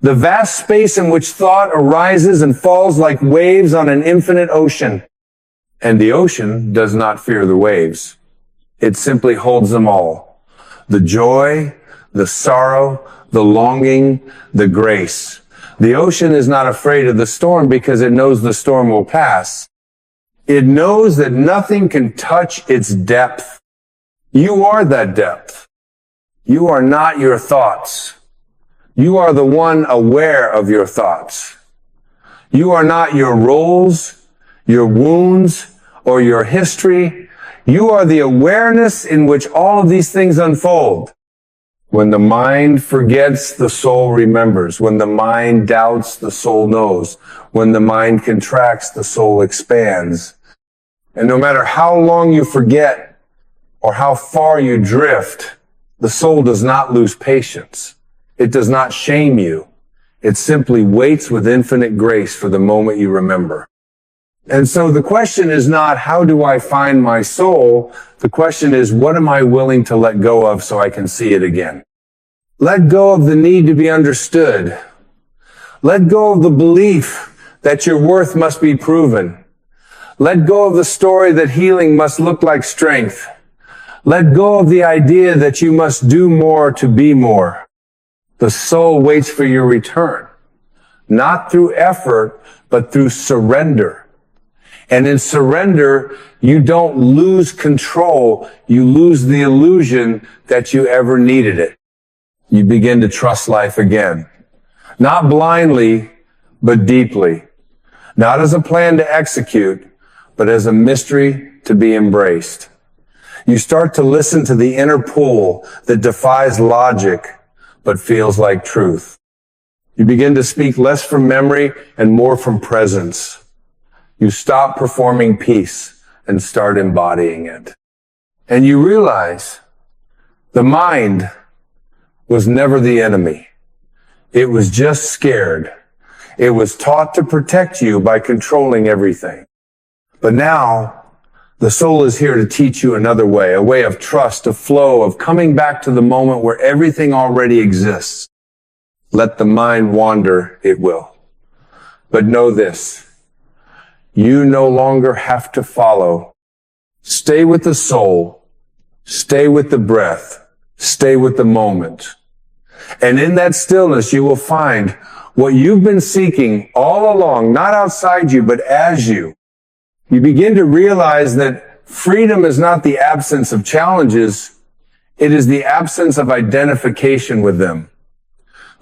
The vast space in which thought arises and falls like waves on an infinite ocean. And the ocean does not fear the waves. It simply holds them all. The joy, the sorrow, the longing, the grace. The ocean is not afraid of the storm because it knows the storm will pass. It knows that nothing can touch its depth. You are that depth. You are not your thoughts. You are the one aware of your thoughts. You are not your roles, your wounds, or your history. You are the awareness in which all of these things unfold. When the mind forgets, the soul remembers. When the mind doubts, the soul knows. When the mind contracts, the soul expands. And no matter how long you forget or how far you drift, the soul does not lose patience. It does not shame you. It simply waits with infinite grace for the moment you remember. And so the question is not, how do I find my soul? The question is, what am I willing to let go of so I can see it again? Let go of the need to be understood. Let go of the belief that your worth must be proven. Let go of the story that healing must look like strength. Let go of the idea that you must do more to be more. The soul waits for your return, not through effort, but through surrender. And in surrender, you don't lose control. You lose the illusion that you ever needed it. You begin to trust life again. Not blindly, but deeply. Not as a plan to execute, but as a mystery to be embraced. You start to listen to the inner pull that defies logic, but feels like truth. You begin to speak less from memory and more from presence. You stop performing peace and start embodying it. And you realize the mind was never the enemy. It was just scared. It was taught to protect you by controlling everything. But now, the soul is here to teach you another way, a way of trust, of flow, of coming back to the moment where everything already exists. Let the mind wander, it will. But know this. You no longer have to follow. Stay with the soul. Stay with the breath. Stay with the moment. And in that stillness, you will find what you've been seeking all along, not outside you, but as you. You begin to realize that freedom is not the absence of challenges. It is the absence of identification with them.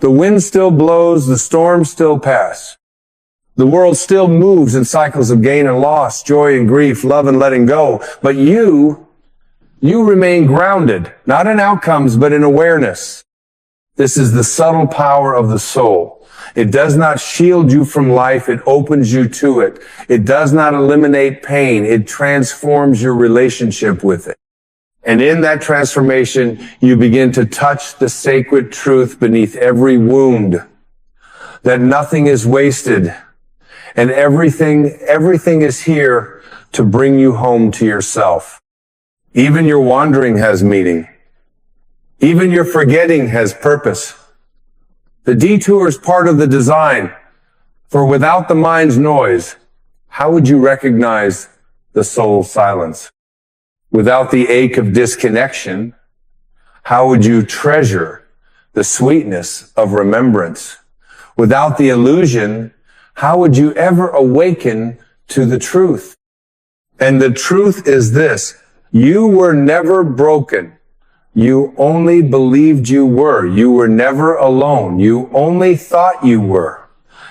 The wind still blows, the storms still pass. The world still moves in cycles of gain and loss, joy and grief, love and letting go. But you remain grounded, not in outcomes, but in awareness. This is the subtle power of the soul. It does not shield you from life. It opens you to it. It does not eliminate pain. It transforms your relationship with it. And in that transformation, you begin to touch the sacred truth beneath every wound, that nothing is wasted. And everything is here to bring you home to yourself. Even your wandering has meaning. Even your forgetting has purpose. The detour is part of the design. For without the mind's noise, how would you recognize the soul's silence? Without the ache of disconnection, how would you treasure the sweetness of remembrance? Without the illusion, how would you ever awaken to the truth? And the truth is this: you were never broken. You only believed you were. You were never alone. You only thought you were.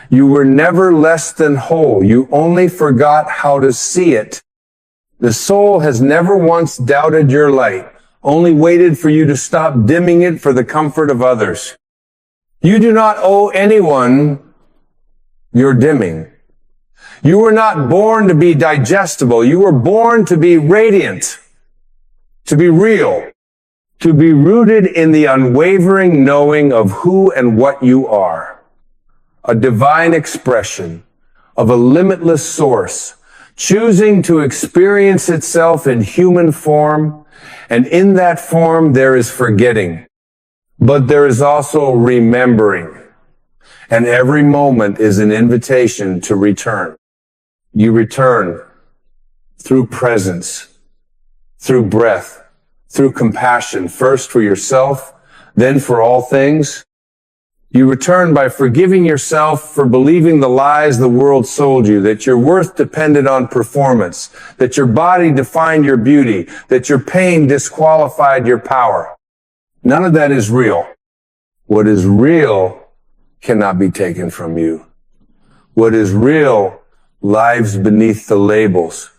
You were never less than whole. You only forgot how to see it. The soul has never once doubted your light, only waited for you to stop dimming it for the comfort of others. You do not owe anyone your dimming. You were not born to be digestible. You were born to be radiant, to be real, to be rooted in the unwavering knowing of who and what you are. A divine expression of a limitless source, choosing to experience itself in human form, and in that form there is forgetting, but there is also remembering, and every moment is an invitation to return. You return through presence, through breath, through compassion, first for yourself, then for all things. You return by forgiving yourself for believing the lies the world sold you, that your worth depended on performance, that your body defined your beauty, that your pain disqualified your power. None of that is real. What is real cannot be taken from you. What is real lives beneath the labels.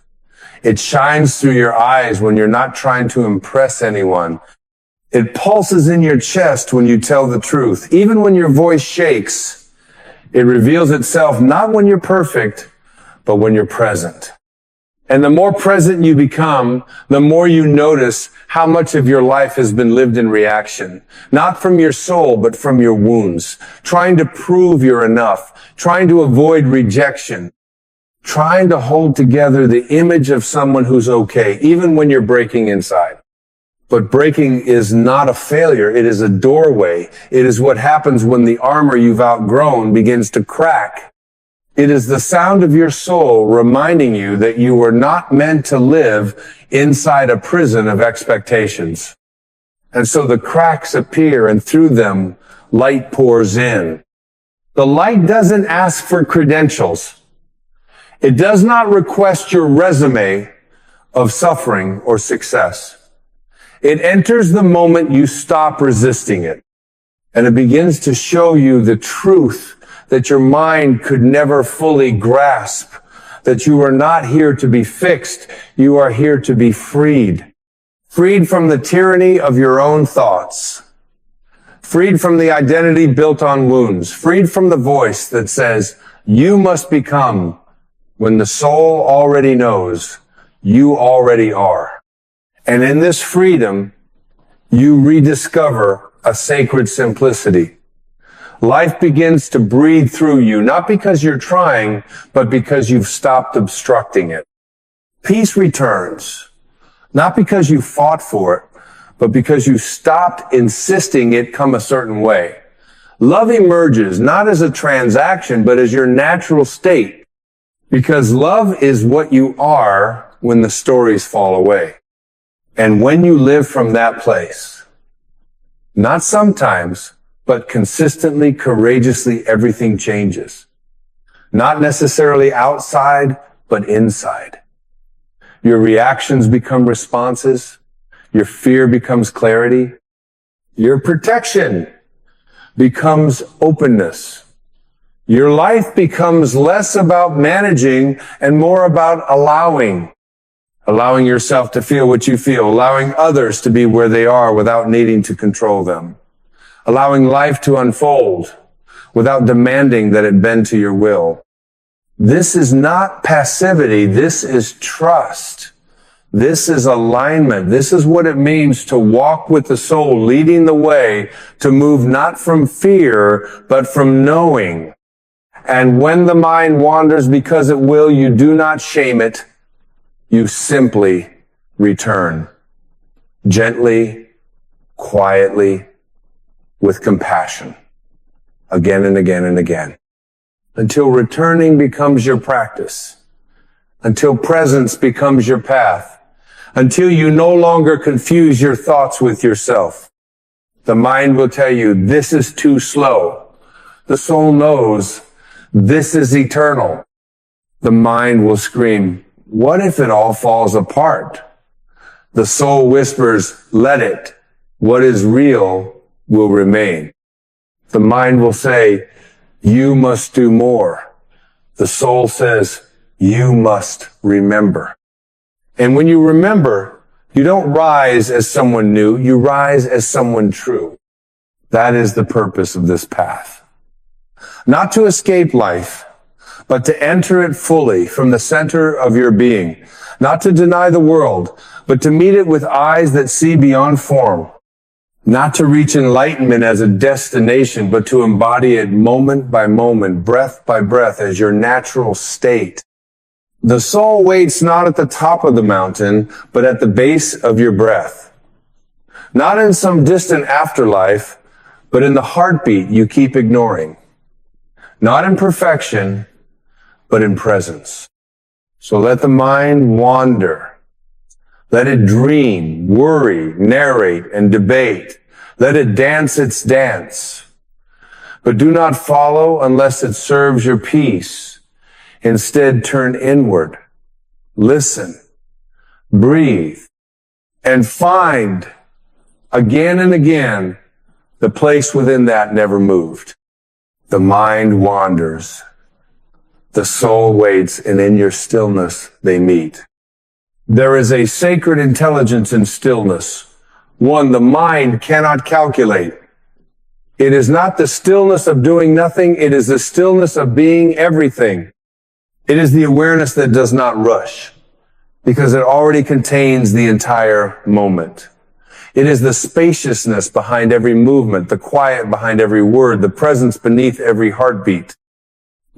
It shines through your eyes when you're not trying to impress anyone. It pulses in your chest when you tell the truth. Even when your voice shakes, it reveals itself not when you're perfect, but when you're present. And the more present you become, the more you notice how much of your life has been lived in reaction. Not from your soul, but from your wounds. Trying to prove you're enough. Trying to avoid rejection. trying to hold together the image of someone who's okay, even when you're breaking inside. But breaking is not a failure. It is a doorway. It is what happens when the armor you've outgrown begins to crack. It is the sound of your soul reminding you that you were not meant to live inside a prison of expectations. And so the cracks appear, and through them, light pours in. The light doesn't ask for credentials. It does not request your resume of suffering or success. It enters the moment you stop resisting it, and it begins to show you the truth that your mind could never fully grasp, that you are not here to be fixed, you are here to be freed. Freed from the tyranny of your own thoughts. Freed from the identity built on wounds. Freed from the voice that says, you must become, when the soul already knows, you already are. And in this freedom, you rediscover a sacred simplicity. Life begins to breathe through you, not because you're trying, but because you've stopped obstructing it. Peace returns, not because you fought for it, but because you stopped insisting it come a certain way. Love emerges not as a transaction, but as your natural state, because love is what you are when the stories fall away. And when you live from that place, not sometimes, but consistently, courageously, everything changes. Not necessarily outside, but inside. Your reactions become responses. Your fear becomes clarity. Your protection becomes openness. Your life becomes less about managing and more about allowing. Allowing yourself to feel what you feel, allowing others to be where they are without needing to control them, allowing life to unfold without demanding that it bend to your will. This is not passivity. This is trust. This is alignment. This is what it means to walk with the soul, leading the way, to move not from fear, but from knowing. And when the mind wanders, because it will, you do not shame it. You simply return. Gently, quietly, with compassion. Again and again and again. Until returning becomes your practice. Until presence becomes your path. Until you no longer confuse your thoughts with yourself. The mind will tell you, this is too slow. The soul knows, this is eternal. The mind will scream, what if it all falls apart? The soul whispers, let it. What is real will remain. The mind will say, you must do more. The soul says, you must remember. And when you remember, you don't rise as someone new, you rise as someone true. That is the purpose of this path. Not to escape life, but to enter it fully from the center of your being. Not to deny the world, but to meet it with eyes that see beyond form. Not to reach enlightenment as a destination, but to embody it moment by moment, breath by breath as your natural state. The soul waits not at the top of the mountain, but at the base of your breath. Not in some distant afterlife, but in the heartbeat you keep ignoring. Not in perfection, but in presence. So let the mind wander. Let it dream, worry, narrate, and debate. Let it dance its dance. But do not follow unless it serves your peace. Instead, turn inward. Listen. Breathe. And find, again and again, the place within that never moved. The mind wanders. The soul waits, and in your stillness they meet. There is a sacred intelligence in stillness. One the mind cannot calculate. It is not the stillness of doing nothing. It is the stillness of being everything. It is the awareness that does not rush, because it already contains the entire moment. It is the spaciousness behind every movement, the quiet behind every word, the presence beneath every heartbeat.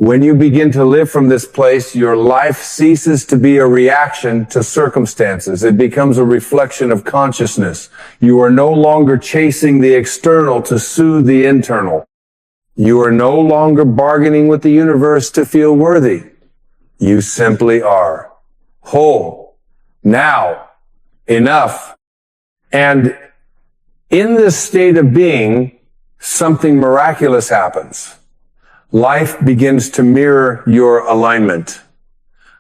When you begin to live from this place, your life ceases to be a reaction to circumstances. It becomes a reflection of consciousness. You are no longer chasing the external to soothe the internal. You are no longer bargaining with the universe to feel worthy. You simply are whole. Now, enough. And in this state of being, something miraculous happens. Life begins to mirror your alignment.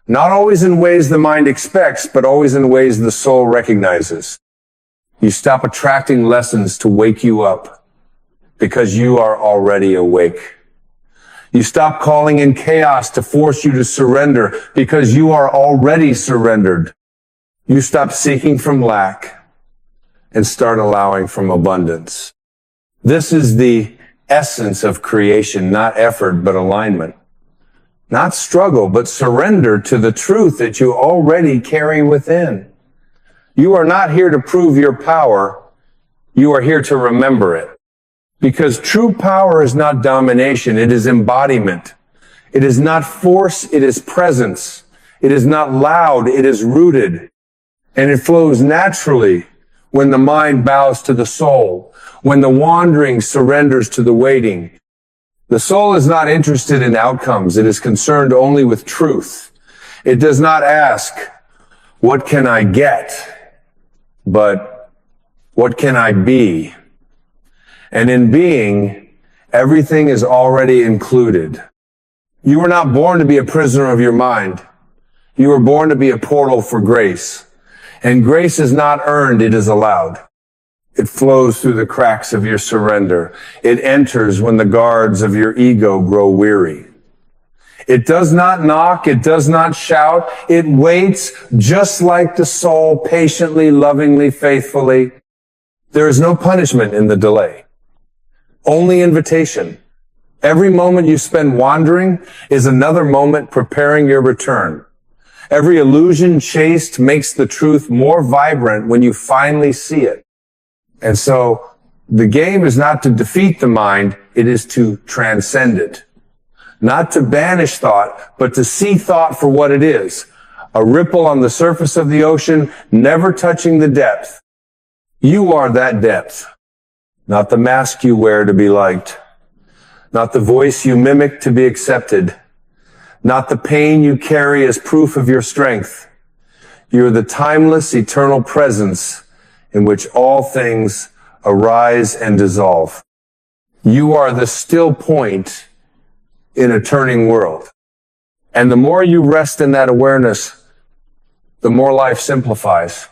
Not always in ways the mind expects, but always in ways the soul recognizes. You stop attracting lessons to wake you up because you are already awake. You stop calling in chaos to force you to surrender because you are already surrendered. You stop seeking from lack and start allowing from abundance. This is the essence of creation, not effort, but alignment. Not struggle, but surrender to the truth that you already carry within. You are not here to prove your power. You are here to remember it. Because true power is not domination, it is embodiment. It is not force, it is presence. It is not loud, it is rooted. And it flows naturally when the mind bows to the soul, when the wandering surrenders to the waiting. The soul is not interested in outcomes. It is concerned only with truth. It does not ask, what can I get? But what can I be? And in being, everything is already included. You were not born to be a prisoner of your mind. You were born to be a portal for grace. And grace is not earned, it is allowed. It flows through the cracks of your surrender. It enters when the guards of your ego grow weary. It does not knock, it does not shout. It waits just like the soul, patiently, lovingly, faithfully. There is no punishment in the delay. Only invitation. Every moment you spend wandering is another moment preparing your return. Every illusion chased makes the truth more vibrant when you finally see it. And so the game is not to defeat the mind, it is to transcend it. Not to banish thought, but to see thought for what it is. A ripple on the surface of the ocean, never touching the depth. You are that depth. Not the mask you wear to be liked. Not the voice you mimic to be accepted. Not the pain you carry as proof of your strength. You are the timeless, eternal presence in which all things arise and dissolve. You are the still point in a turning world. And the more you rest in that awareness, the more life simplifies.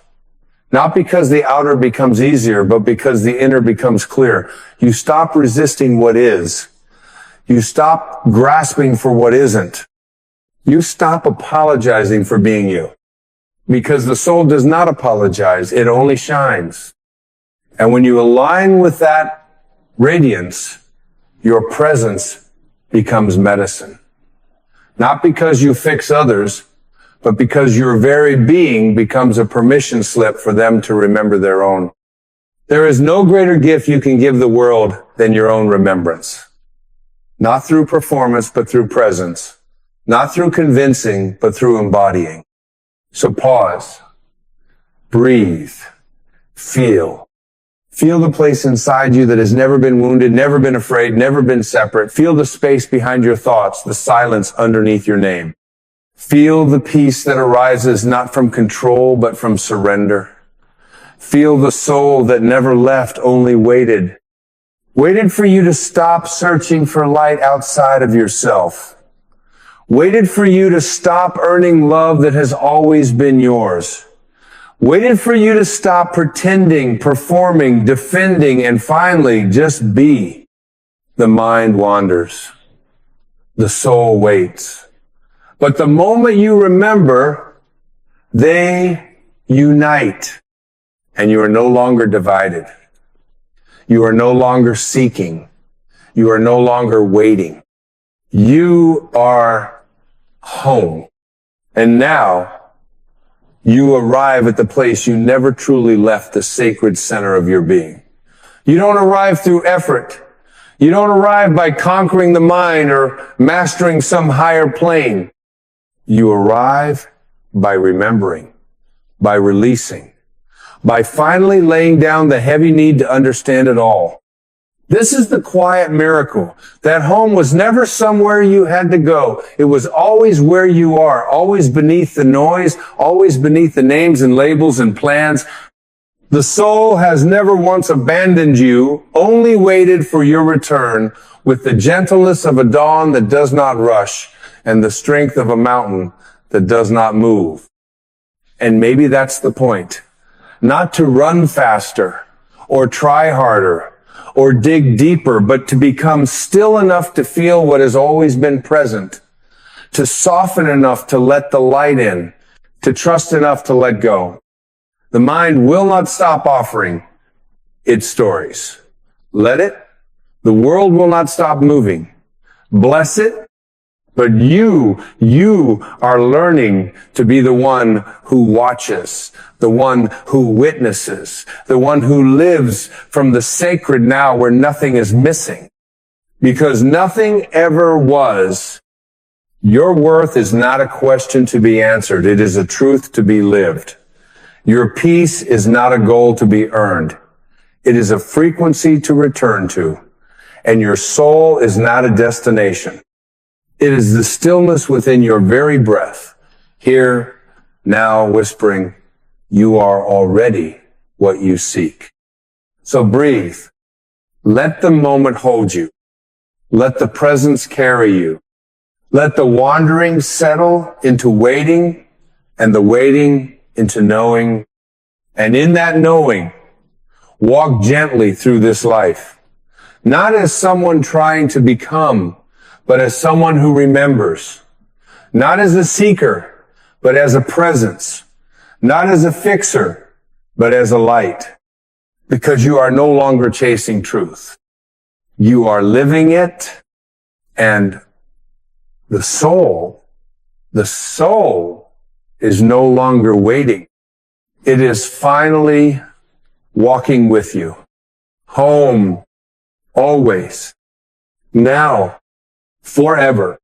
Not because the outer becomes easier, but because the inner becomes clear. You stop resisting what is. You stop grasping for what isn't. You stop apologizing for being you. Because the soul does not apologize, it only shines. And when you align with that radiance, your presence becomes medicine. Not because you fix others, but because your very being becomes a permission slip for them to remember their own. There is no greater gift you can give the world than your own remembrance. Not through performance, but through presence. Not through convincing, but through embodying. So pause, breathe, feel. Feel the place inside you that has never been wounded, never been afraid, never been separate. Feel the space behind your thoughts, the silence underneath your name. Feel the peace that arises not from control, but from surrender. Feel the soul that never left, only waited. Waited for you to stop searching for light outside of yourself. Waited for you to stop earning love that has always been yours. Waited for you to stop pretending, performing, defending, and finally just be. The mind wanders. The soul waits. But the moment you remember, they unite. And you are no longer divided. You are no longer seeking. You are no longer waiting. You are home. And now you arrive at the place you never truly left, the sacred center of your being. You don't arrive through effort. You don't arrive by conquering the mind or mastering some higher plane. You arrive by remembering, by releasing, by finally laying down the heavy need to understand it all. This is the quiet miracle. That home was never somewhere you had to go. It was always where you are, always beneath the noise, always beneath the names and labels and plans. The soul has never once abandoned you, only waited for your return with the gentleness of a dawn that does not rush and the strength of a mountain that does not move. And maybe that's the point. Not to run faster or try harder or dig deeper, but to become still enough to feel what has always been present, to soften enough to let the light in, to trust enough to let go. The mind will not stop offering its stories. Let it. The world will not stop moving. Bless it. But you are learning to be the one who watches, the one who witnesses, the one who lives from the sacred now where nothing is missing. Because nothing ever was. Your worth is not a question to be answered. It is a truth to be lived. Your peace is not a goal to be earned. It is a frequency to return to. And your soul is not a destination. It is the stillness within your very breath, here, now, whispering, you are already what you seek. So breathe. Let the moment hold you. Let the presence carry you. Let the wandering settle into waiting, and the waiting into knowing. And in that knowing, walk gently through this life. Not as someone trying to become, but as someone who remembers. Not as a seeker, but as a presence. Not as a fixer, but as a light. Because you are no longer chasing truth. You are living it, and the soul is no longer waiting. It is finally walking with you. Home, always, now, forever.